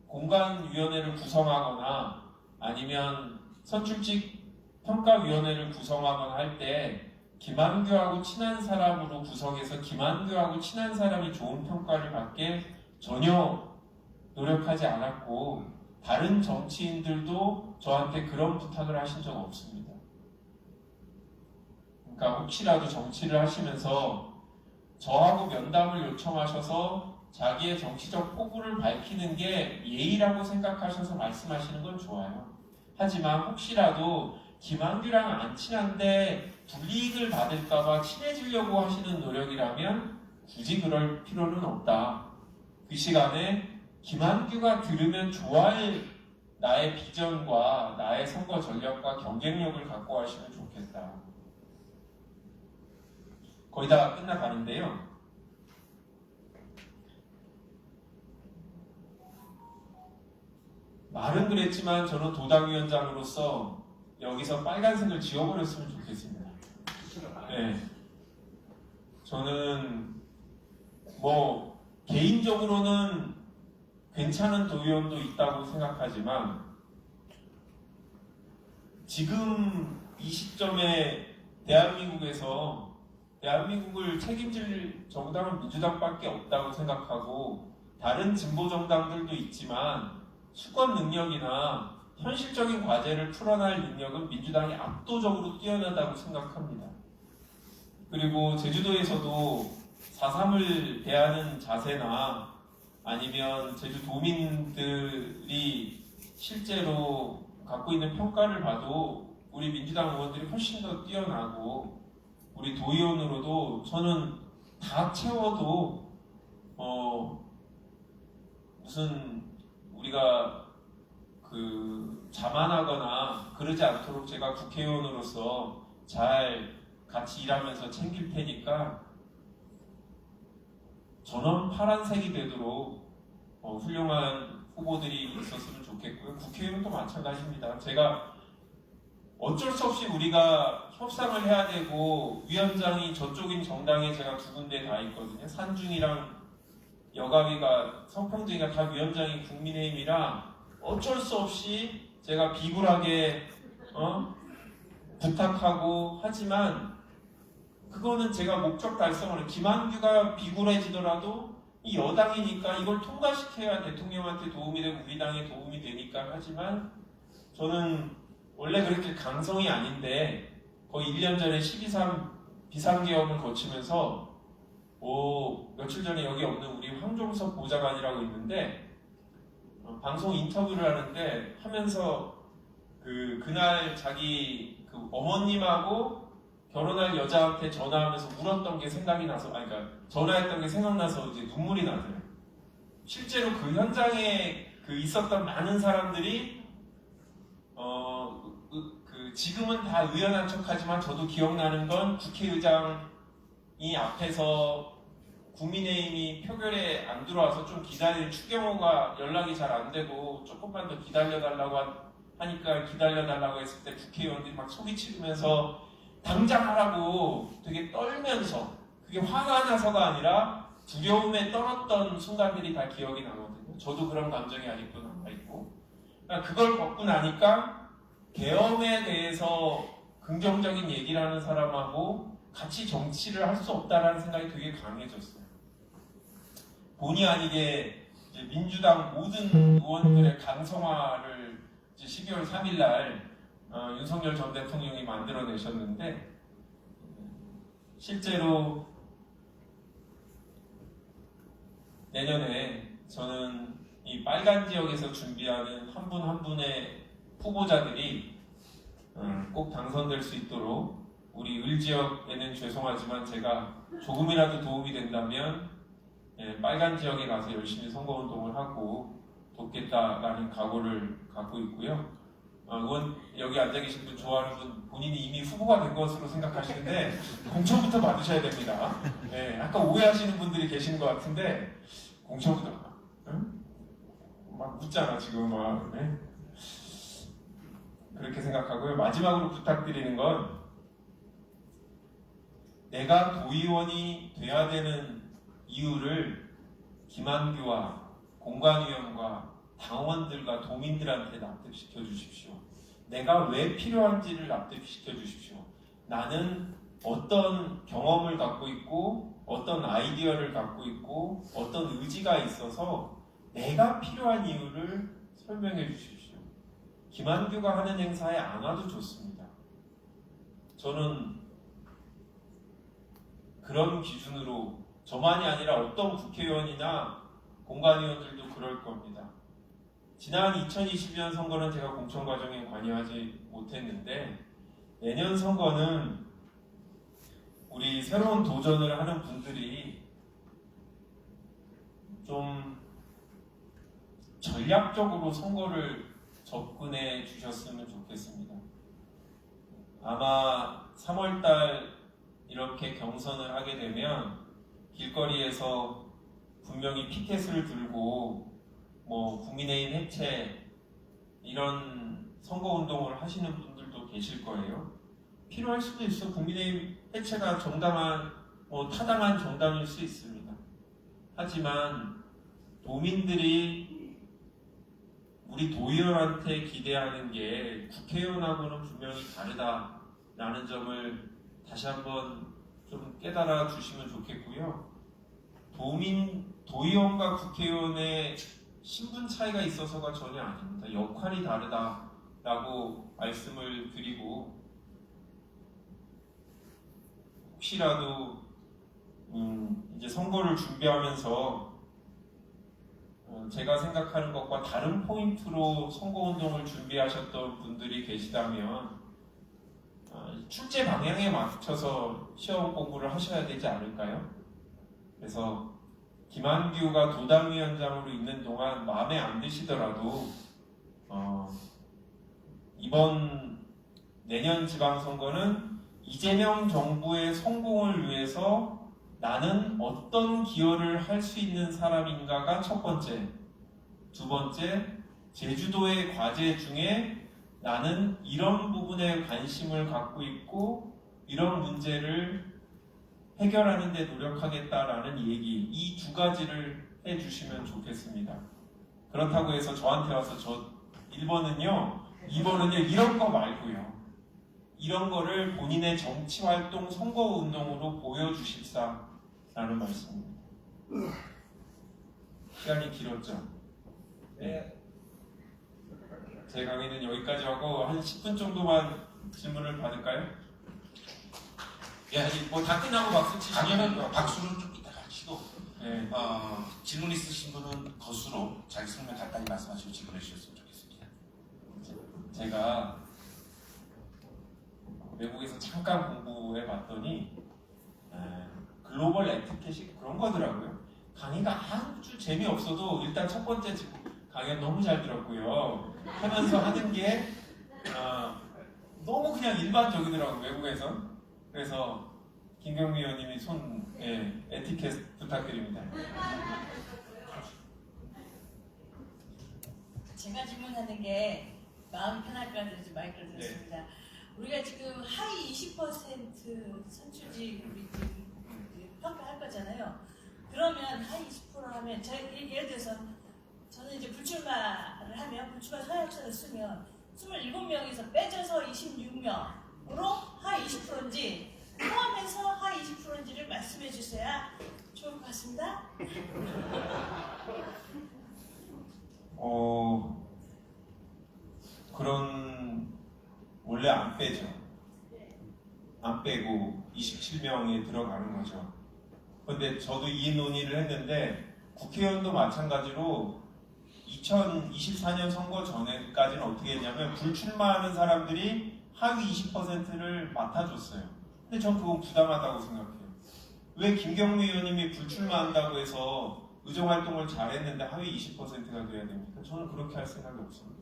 공간위원회를 구성하거나 아니면 선출직 평가위원회를 구성하거나 할 때 김한규하고 친한 사람으로 구성해서 김한규하고 친한 사람이 좋은 평가를 받게 전혀 노력하지 않았고 다른 정치인들도 저한테 그런 부탁을 하신 적 없습니다. 그러니까 혹시라도 정치를 하시면서 저하고 면담을 요청하셔서 자기의 정치적 포부를 밝히는 게 예의라고 생각하셔서 말씀하시는 건 좋아요. 하지만 혹시라도 김한규랑 안 친한데 불이익을 받을까봐 친해지려고 하시는 노력이라면 굳이 그럴 필요는 없다. 그 시간에 김한규가 들으면 좋아할 나의 비전과 나의 선거 전략과 경쟁력을 갖고 하시면 좋겠다. 거의 다 끝나가는데요. 말은 그랬지만 저는 도당위원장으로서 여기서 빨간색을 지워버렸으면 좋겠습니다. 네. 저는 개인적으로는 괜찮은 도의원도 있다고 생각하지만 지금 이 시점에 대한민국을 책임질 정당은 민주당밖에 없다고 생각하고 다른 진보 정당들도 있지만 수권 능력이나 현실적인 과제를 풀어낼 능력은 민주당이 압도적으로 뛰어나다고 생각합니다. 그리고 제주도에서도 4.3을 대하는 자세나 아니면 제주도민들이 실제로 갖고 있는 평가를 봐도 우리 민주당 의원들이 훨씬 더 뛰어나고 우리 도의원으로도 저는 다 채워도 무슨 우리가 자만하거나 그러지 않도록 제가 국회의원으로서 잘 같이 일하면서 챙길 테니까 전원 파란색이 되도록 훌륭한 후보들이 있었으면 좋겠고요. 국회의원도 마찬가지입니다. 제가 어쩔 수 없이 우리가 협상을 해야 되고 위원장이 저쪽인 정당에 제가 두 군데 다 있거든요. 산중이랑 여가위가 성평등이가 다 위원장이 국민의힘이라 어쩔 수 없이 제가 비굴하게 부탁하고 하지만 그거는 제가 목적 달성을 김한규가 비굴해지더라도 이 여당이니까 이걸 통과시켜야 대통령한테 도움이 되고 우리 당에 도움이 되니까 하지만 저는 원래 그렇게 강성이 아닌데 거의 1년 전에 12.3 비상계엄을 거치면서 며칠 전에 여기 없는 우리 황종석 보좌관이라고 있는데 방송 인터뷰를 하는데 하면서 그날 자기 어머님하고 결혼할 여자한테 전화하면서 울었던 게 생각이 나서, 그러니까 전화했던 게 생각나서 이제 눈물이 나더라고요. 실제로 그 현장에 있었던 많은 사람들이 지금은 다 의연한 척하지만 저도 기억나는 건 국회의장이 앞에서 국민의힘이 표결에 안 들어와서 좀 기다린 추경호가 연락이 잘 안 되고 조금만 더 기다려달라고 하니까 기다려달라고 했을 때 국회의원들이 막 소리치면서 당장 하라고 되게 떨면서, 그게 화가 나서가 아니라 두려움에 떨었던 순간들이 다 기억이 나거든요. 저도 그런 감정이 아직도 남아있고, 그러니까 그걸 겪고 나니까 계엄에 대해서 긍정적인 얘기를 하는 사람하고 같이 정치를 할 수 없다라는 생각이 되게 강해졌어요. 본의 아니게 이제 민주당 모든 의원들의 강성화를 이제 12월 3일 날 윤석열 전 대통령이 만들어내셨는데, 실제로 내년에 저는 이 빨간 지역에서 준비하는 한 분 한 분의 후보자들이 꼭 당선될 수 있도록, 우리 을지역에는 죄송하지만 제가 조금이라도 도움이 된다면 빨간 지역에 가서 열심히 선거운동을 하고 돕겠다라는 각오를 갖고 있고요. 의원 여기 앉아 계신 분 좋아하는 분 본인이 이미 후보가 된 것으로 생각하시는데 공천부터 받으셔야 됩니다. 네, 아까 오해하시는 분들이 계시는 것 같은데 공천부터 응? 막 묻잖아 지금 막 네? 그렇게 생각하고요. 마지막으로 부탁드리는 건, 내가 도의원이 돼야 되는 이유를 김한규와 공관위원과 당원들과 도민들한테 납득시켜 주십시오. 내가 왜 필요한지를 납득시켜 주십시오. 나는 어떤 경험을 갖고 있고 어떤 아이디어를 갖고 있고 어떤 의지가 있어서 내가 필요한 이유를 설명해 주십시오. 김한규가 하는 행사에 안 와도 좋습니다. 저는 그런 기준으로, 저만이 아니라 어떤 국회의원이나 공관위원들도 그럴 겁니다. 지난 2020년 선거는 제가 공천 과정에 관여하지 못했는데, 내년 선거는 우리 새로운 도전을 하는 분들이 좀 전략적으로 선거를 접근해 주셨으면 좋겠습니다. 아마 3월달 이렇게 경선을 하게 되면 길거리에서 분명히 피켓을 들고 뭐 국민의힘 해체 이런 선거운동을 하시는 분들도 계실 거예요. 필요할 수도 있어. 국민의힘 해체가 정당한, 타당한 정당일 수 있습니다. 하지만 도민들이 우리 도의원한테 기대하는 게 국회의원하고는 분명히 다르다라는 점을 다시 한번 좀 깨달아 주시면 좋겠고요. 도의원과 국회의원의 신분 차이가 있어서가 전혀 아닙니다. 역할이 다르다라고 말씀을 드리고, 혹시라도 이제 선거를 준비하면서 제가 생각하는 것과 다른 포인트로 선거운동을 준비하셨던 분들이 계시다면 출제 방향에 맞춰서 시험 공부를 하셔야 되지 않을까요? 그래서 김한규가 도당위원장으로 있는 동안 마음에 안 드시더라도 이번 내년 지방선거는 이재명 정부의 성공을 위해서 나는 어떤 기여를 할 수 있는 사람인가가 첫 번째. 두 번째, 제주도의 과제 중에 나는 이런 부분에 관심을 갖고 있고 이런 문제를 해결하는 데 노력하겠다라는 얘기, 이 두 가지를 해주시면 좋겠습니다. 그렇다고 해서 저한테 와서 1번은요, 2번은요, 이런 거 말고요. 이런 거를 본인의 정치활동, 선거운동으로 보여주십사라는 말씀입니다. 시간이 길었죠? 네. 제 강의는 여기까지 하고 한 10분 정도만 질문을 받을까요? 예, 다 끝나고 박수 치시면 아니면 박수는 좀 이따가 치고, 네. 질문 있으신 분은 거수로 자기 설명 간단히 말씀하시고 질문해 주셨으면 좋겠습니다. 제가 외국에서 잠깐 공부해 봤더니 글로벌 에티켓이 그런 거더라고요. 강의가 아주 재미없어도 일단 첫 번째 강의가 너무 잘 들었고요. 하면서 하는 게 너무 그냥 일반적이더라고요, 외국에선. 그래서 김경미 의원님이 에티켓 부탁드립니다. 제가 질문하는 게 마음이 편할 것 같아서 마이크를 들었습니다. 우리가 지금 하위 20% 선출직 우리 평가할 거잖아요. 그러면 하위 20% 하면 예를 들어서 저는 이제 불출마를 하면 불출마 서약서를 쓰면 27명에서 빼져서 26명으로 하위 20%인지 포함해서 하위 20%인지를 말씀해 주셔야 좋을 것 같습니다. 그런 원래 안 빼죠. 안 빼고 27명에 들어가는 거죠. 근데 저도 이 논의를 했는데 국회의원도 마찬가지로 2024년 선거 전에까지는 어떻게 했냐면 불출마하는 사람들이 하위 20%를 맡아줬어요. 근데 전 그건 부당하다고 생각해요. 왜 김경미 의원님이 불출마한다고 해서 의정활동을 잘했는데 하위 20%가 돼야 됩니까? 저는 그렇게 할 생각이 없습니다.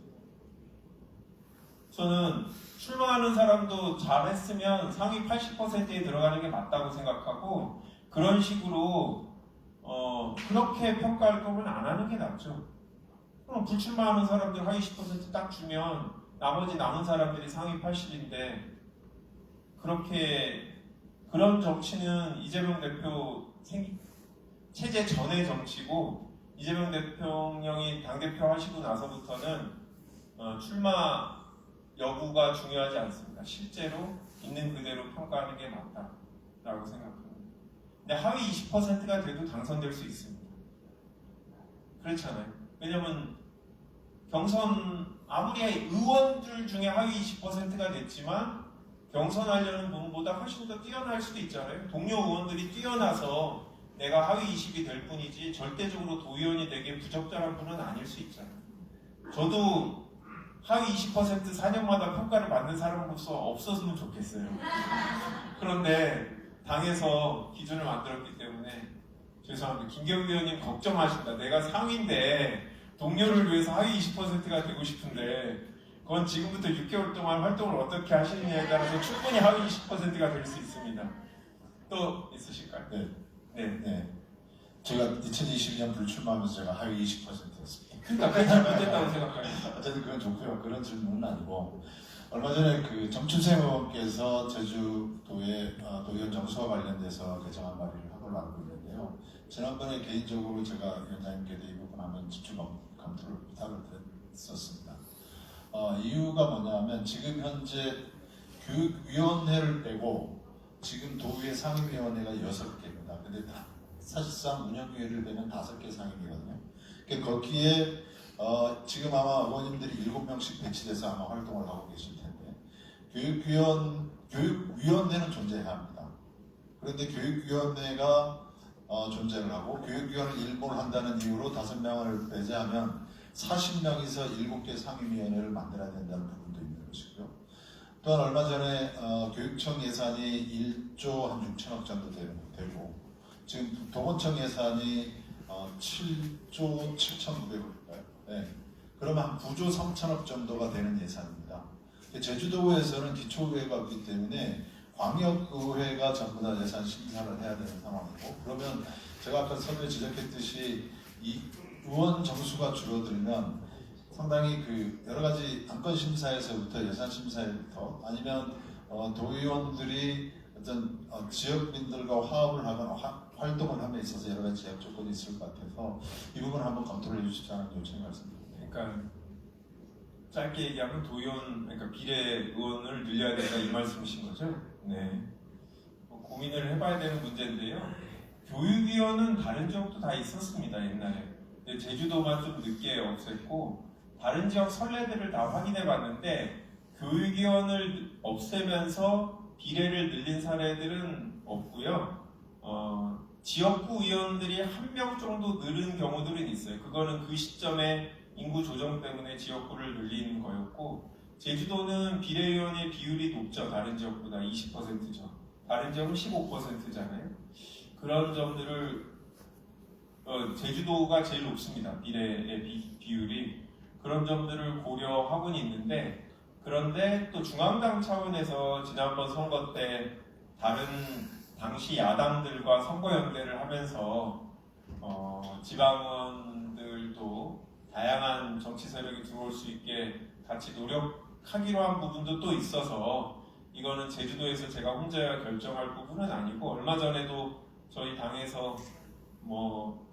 저는 출마하는 사람도 잘했으면 상위 80%에 들어가는 게 맞다고 생각하고 그런 식으로 그렇게 평가할 거면 안 하는 게 낫죠. 그럼 불출마하는 사람들 하위 10%딱 주면 나머지 남은 사람들이 상위 80인데 그런 정치는 이재명 대표 체제 전의 정치고 이재명 대통령이 당대표 하시고 나서부터는 출마 여부가 중요하지 않습니다. 실제로 있는 그대로 평가하는 게 맞다라고 생각합니다. 근데 하위 20%가 돼도 당선될 수 있습니다. 그렇잖아요. 왜냐면 경선 아무리 의원들 중에 하위 20%가 됐지만 경선하려는 분보다 훨씬 더 뛰어날 수도 있잖아요. 동료 의원들이 뛰어나서 내가 하위 20이 될 뿐이지 절대적으로 도의원이 되게 부적절한 분은 아닐 수 있잖아요. 저도 하위 20% 4년마다 평가를 받는 사람으로서 없었으면 좋겠어요. 그런데 당에서 기준을 만들었기 때문에 죄송합니다. 김경미 의원님 걱정하신다. 내가 상위인데 동료를 위해서 하위 20%가 되고 싶은데 그건 지금부터 6개월 동안 활동을 어떻게 하시느냐에 따라서 충분히 하위 20%가 될 수 있습니다. 또 있으실까요? 네. 제가 2022년 불출마하면서 제가 하위 20%였습니다. 그러니까 잘 못했다고 생각합니다. 어쨌든 그건 좋고요. 그런 질문은 아니고 얼마 전에 그 정춘생 의원께서 제주도의 도의원 정수와 관련돼서 개정안 발의를 한 걸로 알고 있는데요. 지난번에 개인적으로 제가 위원장님께도 이 부분 한번 집중 검토를 부탁을 드렸었습니다. 이유가 뭐냐면 지금 현재 교육위원회를 빼고 지금 도의회 상임위원회가 6개입니다. 근데 사실상 운영위를 빼면 5개 상임이거든요. 그러니까 거기에 지금 아마 의원님들이 7명씩 배치돼서 아마 활동을 하고 계실 텐데 교육위원회는 존재해야 합니다. 그런데 교육위원회가 존재를 하고 교육위원을 일몰 한다는 이유로 5명을 배제하면 40명이서 7개 상임위원회를 만들어야 된다는 부분도 있는 것이고요. 또한 얼마 전에 교육청 예산이 1조 한 6천억 정도 되고 지금 도건청 예산이 7조 7,900억인가요? 네. 그러면 한 9조 3천억 정도가 되는 예산입니다. 제주도에서는 기초의회가 없기 때문에 광역의회가 전부 다 예산 심사를 해야 되는 상황이고 그러면 제가 아까 서두에 지적했듯이 이 의원 정수가 줄어들면 상당히 그 여러 가지 안건 심사에서부터 예산 심사에부터 아니면 도의원들이 어떤 지역민들과 화합을 하거나 활동을 함에 있어서 여러 가지 제약 조건이 있을 것 같아서 이 부분을 한번 검토를 해주시자는 요청을 말씀드립니다. 그러니까 짧게 얘기하면 도의원, 그러니까 비례 의원을 늘려야 된다 이 말씀이신 거죠? 네. 고민을 해봐야 되는 문제인데요. 교육위원은 다른 지역도 다 있었습니다 옛날에. 근데 제주도만 좀 늦게 없앴고 다른 지역 선례들을 다 확인해봤는데 교육위원을 없애면서 비례를 늘린 사례들은 없고요. 지역구 의원들이 1명 정도 늘은 경우들은 있어요. 그거는 그 시점에 인구 조정 때문에 지역구를 늘리는 거였고 제주도는 비례의원의 비율이 높죠. 다른 지역보다 20%죠. 다른 지역은 15%잖아요. 그런 점들을 제주도가 제일 높습니다. 비례의 비율이. 그런 점들을 고려하고는 있는데, 그런데 또 중앙당 차원에서 지난번 선거 때 다른 당시 야당들과 선거연대를 하면서 지방원들도 다양한 정치 세력이 들어올 수 있게 같이 노력하기로 한 부분도 또 있어서, 이거는 제주도에서 제가 혼자 결정할 부분은 아니고, 얼마 전에도 저희 당에서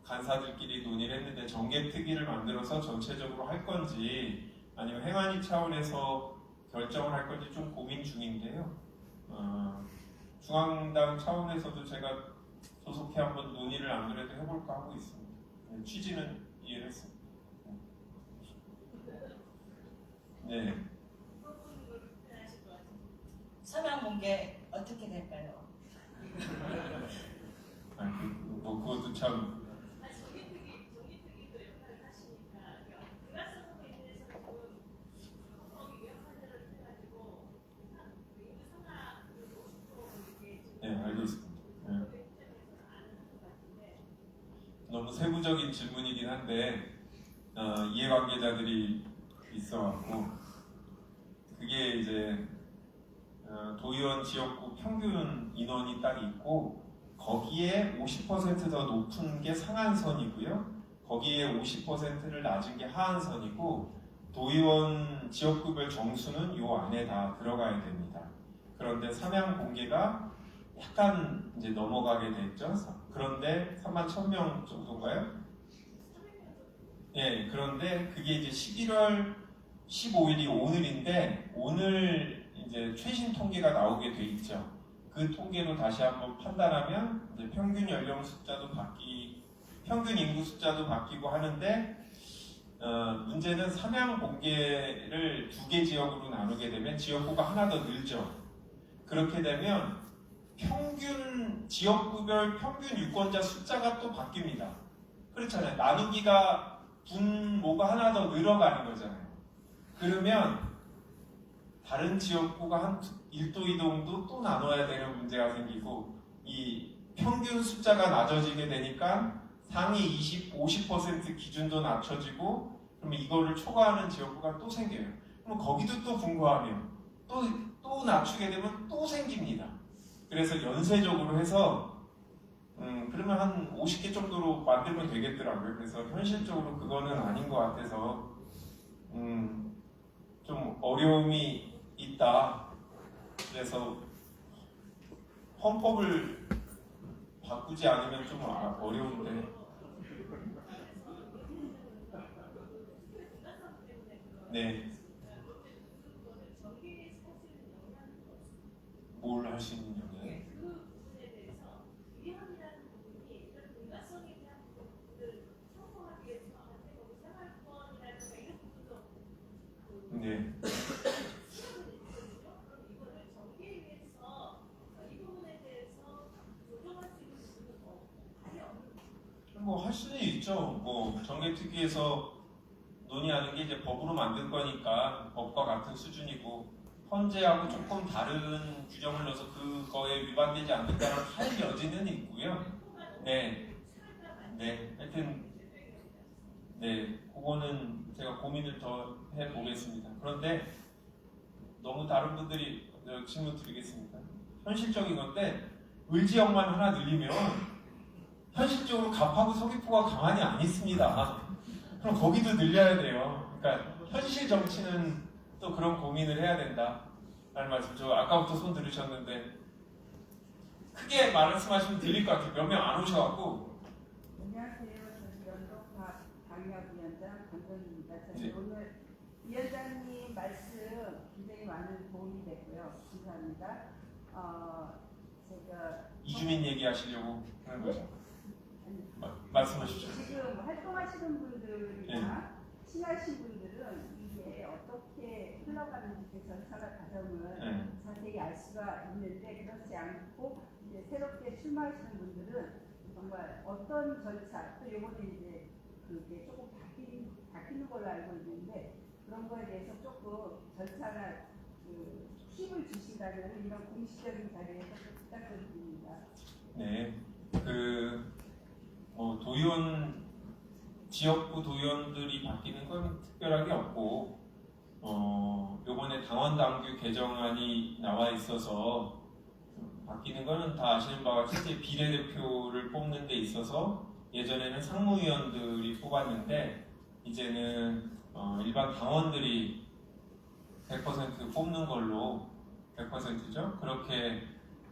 간사들끼리 논의를 했는데 정개특위를 만들어서 전체적으로 할 건지 아니면 행안위 차원에서 결정을 할 건지 좀 고민 중인데요. 중앙당 차원에서도 제가 소속해 한번 논의를 안 그래도 해볼까 하고 있습니다. 취지는 이해를 했습니다. 네. 서명 공개 어떻게 될까요? 그것도 참. 네, 알고 있습니다. 네. 너무 세부적인 질문이긴 한데 이해관계자들이 있어갖고, 그게 이제 도의원 지역구 평균 인원이 딱 있고, 거기에 50% 더 높은 게 상한선이고요. 거기에 50%를 낮은 게 하한선이고, 도의원 지역구별 정수는 요 안에 다 들어가야 됩니다. 그런데 삼양 공개가 약간 이제 넘어가게 됐죠. 그런데 31,000명 정도인가요? 예, 그런데 그게 이제 11월 15일이 오늘인데, 오늘 이제 최신 통계가 나오게 돼 있죠. 그 통계로 다시 한번 판단하면 이제 평균 연령 숫자도 평균 인구 숫자도 바뀌고 하는데, 문제는 삼양 공개를 2개 지역으로 나누게 되면 지역구가 하나 더 늘죠. 그렇게 되면 평균 지역구별 평균 유권자 숫자가 또 바뀝니다. 그렇잖아요. 나누기가 분모가 하나 더 늘어가는 거잖아요. 그러면 다른 지역구가 한 1도 2동도 또 나눠야 되는 문제가 생기고, 이 평균 숫자가 낮아지게 되니까 상위 50% 기준도 낮춰지고, 그러면 이거를 초과하는 지역구가 또 생겨요. 그럼 거기도 또 분고하면 또 낮추게 되면 또 생깁니다. 그래서 연쇄적으로 해서 그러면 한 50개 정도로 만들면 되겠더라고요. 그래서 현실적으로 그거는 아닌 것 같아서 좀 어려움이 있다. 그래서 헌법을 바꾸지 않으면 좀 어려운데. 네. 뭘 할 수 있는 영향? 네. 뭐 할 수는 있죠. 정개특위에서 논의하는 게 이제 법으로 만들 거니까 법과 같은 수준이고, 헌재하고 조금 다른 규정을 넣어서 그거에 위반되지 않는다는 할 여지는 있고요. 네. 하여튼 그거는 제가 고민을 더 해보겠습니다. 그런데 너무 다른 분들이 질문 드리겠습니다. 현실적인 건데, 을지역만 하나 늘리면 현실적으로 갑하고 서귀포가 가만히 안 있습니다. 그럼 거기도 늘려야 돼요. 그러니까 현실 정치는 또 그런 고민을 해야 된다 라는 말씀. 저 아까부터 손 들으셨는데 크게 말씀하시면 들릴 것 같아요. 몇 명 안 오셔갖고. 안녕하세요. 저는 연동파 당협위원장 강정입니다. 네. 오늘 위원장님 말씀 굉장히 많은 도움이 됐고요. 감사합니다. 제가 이주민 얘기하시려고 하는 거죠. 말씀하십시오. 지금 활동하시는 분들이나 친하신 분들은 이게 어떻게 흘러가는지 그 절차나 과정을 자세히 알 수가 있는데, 그렇지 않고 이제 새롭게 출마하시는 분들은 정말 어떤 절차, 또 요번에 이제 그게 조금 바뀌는 걸로 알고 있는데, 그런 거에 대해서 조금 절차나 팁을 주신다면 이런 공식적인 자리에서 좀 부탁드립니다. 네, 도의원 지역구 도의원들이 바뀌는 건 특별하게 없고, 요번에 당원 당규 개정안이 나와 있어서 바뀌는 거는 다 아시는 바와 같이 비례대표를 뽑는 데 있어서 예전에는 상무위원들이 뽑았는데 이제는 일반 당원들이 100% 뽑는 걸로 100%죠. 그렇게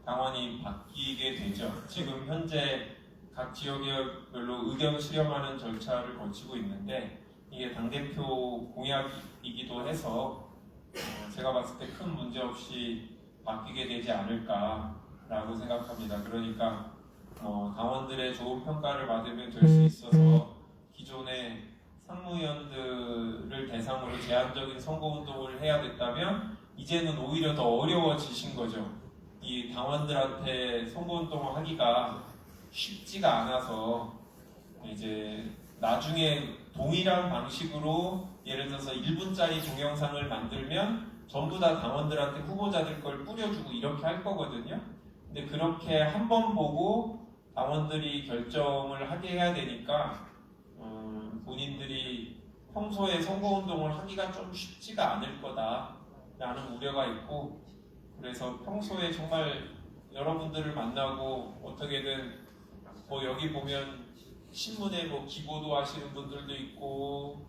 당원이 바뀌게 되죠. 지금 현재 각 지역별로 의견 수렴하는 절차를 거치고 있는데 이게 당대표 공약이기도 해서 제가 봤을 때 큰 문제 없이 바뀌게 되지 않을까라고 생각합니다. 그러니까 당원들의 좋은 평가를 받으면 될 수 있어서 기존의 상무위원들을 대상으로 제한적인 선거운동을 해야 됐다면 이제는 오히려 더 어려워지신 거죠. 이 당원들한테 선거운동을 하기가 쉽지가 않아서 이제 나중에 동일한 방식으로 예를 들어서 1분짜리 동영상을 만들면 전부 다 당원들한테 후보자들 걸 뿌려주고 이렇게 할 거거든요. 근데 그렇게 한 번 보고 당원들이 결정을 하게 해야 되니까 본인들이 평소에 선거운동을 하기가 좀 쉽지가 않을 거다라는 우려가 있고, 그래서 평소에 정말 여러분들을 만나고 어떻게든 여기 보면 신문에 기고도 하시는 분들도 있고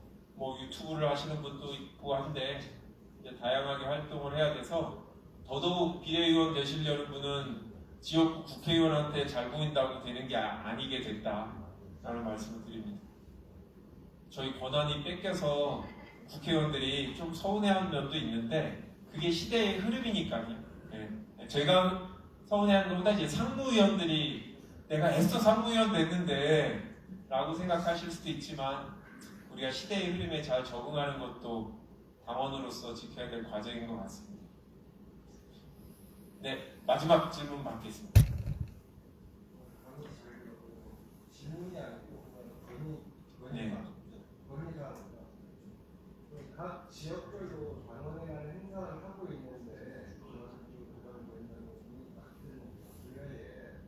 유튜브를 하시는 분도 있고 한데 이제 다양하게 활동을 해야 돼서 더더욱 비례의원 되시려는 분은 지역구 국회의원한테 잘 보인다고 되는 게 아니게 됐다라는 말씀을 드립니다. 저희 권한이 뺏겨서 국회의원들이 좀 서운해하는 면도 있는데 그게 시대의 흐름이니까요. 네. 제가 서운해하는 것보다 이제 상무위원들이 내가 애써 상무위원 됐는데 라고 생각하실 수도 있지만 우리가 시대의 흐름에 잘 적응하는 것도 당원으로서 지켜야 될 과제인 것 같습니다. 네, 마지막 질문 받겠습니다. 질문이 아니고 네. 각 지역별로 당원에 관한 행사를 하고 있는데 그런 같은 분야에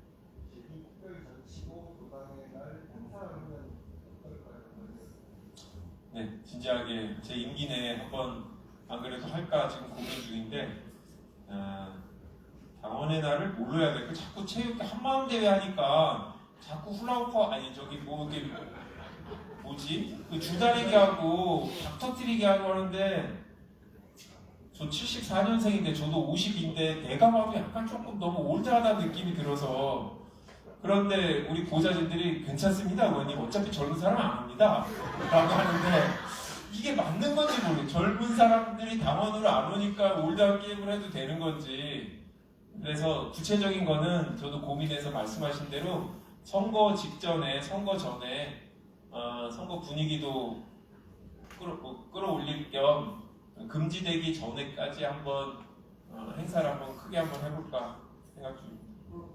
특별 정치고 도당의 날 행사를 하면 어떨까요? 네, 진지하게 제 임기 내에 한번 안 그래도 할까 지금 고민 중인데 당원의 날을 뭘로 해야 될까? 자꾸 체육회 한마음 대회 하니까 자꾸 훌라후프 그 줄다리기 하고 박 터뜨리기 하고 하는데 저 74년생인데 저도 50인데 내가 봐도 약간 조금 너무 올드하다는 느낌이 들어서 그런데 우리 보좌진들이 괜찮습니다 의원님 어차피 젊은 사람 안 합니다 라고 하는데 이게 맞는 건지 모르겠어요. 젊은 사람들이 당원으로 안 오니까 올드한 게임을 해도 되는 건지. 그래서 구체적인 거는 저도 고민해서 말씀하신 대로 선거 직전에 선거 전에 선거 분위기도 끌어올릴 겸 금지되기 전에까지 한번 행사를 한번 크게 한번 해볼까 생각 중입니다.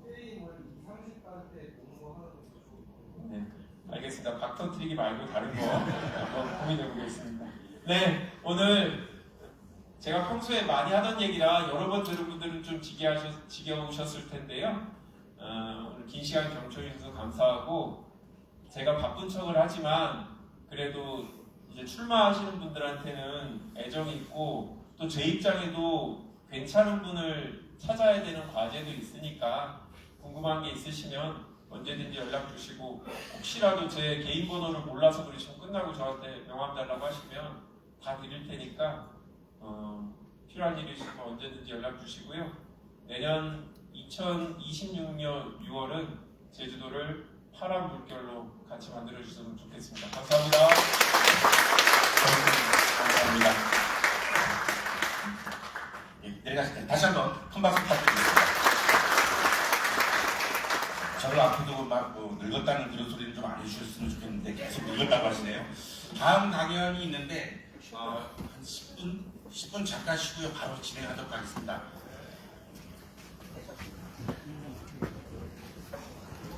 게임을 30단때 공모하는 것도 좋고. 네, 알겠습니다. 박 터뜨리기 말고 다른 거 한번 고민해보겠습니다. 네, 오늘 제가 평소에 많이 하던 얘기라 여러 번 들은 분들은 좀 지겨우셨을 텐데요. 오늘 긴 시간 경청해 주셔서 감사하고 제가 바쁜 척을 하지만 그래도 이제 출마하시는 분들한테는 애정이 있고 또 제 입장에도 괜찮은 분을 찾아야 되는 과제도 있으니까 궁금한 게 있으시면 언제든지 연락 주시고 혹시라도 제 개인 번호를 몰라서 그러시면 끝나고 저한테 명함 달라고 하시면 다 드릴 테니까 필요한 일이 있으면 언제든지 연락 주시고요. 내년 2026년 6월은 제주도를 파란 물결로 같이 만들어 주셨으면 좋겠습니다. 감사합니다. 감사합니다. 내려가실 때 다시 한번 큰 박수 부탁드리겠습니다. 저를 앞에도 늙었다는 그런 소리를 좀 안 해주셨으면 좋겠는데 계속 늙었다고 하시네요. 다음 강연이 있는데 한 10분 잠깐 쉬고요. 바로 진행하도록 하겠습니다.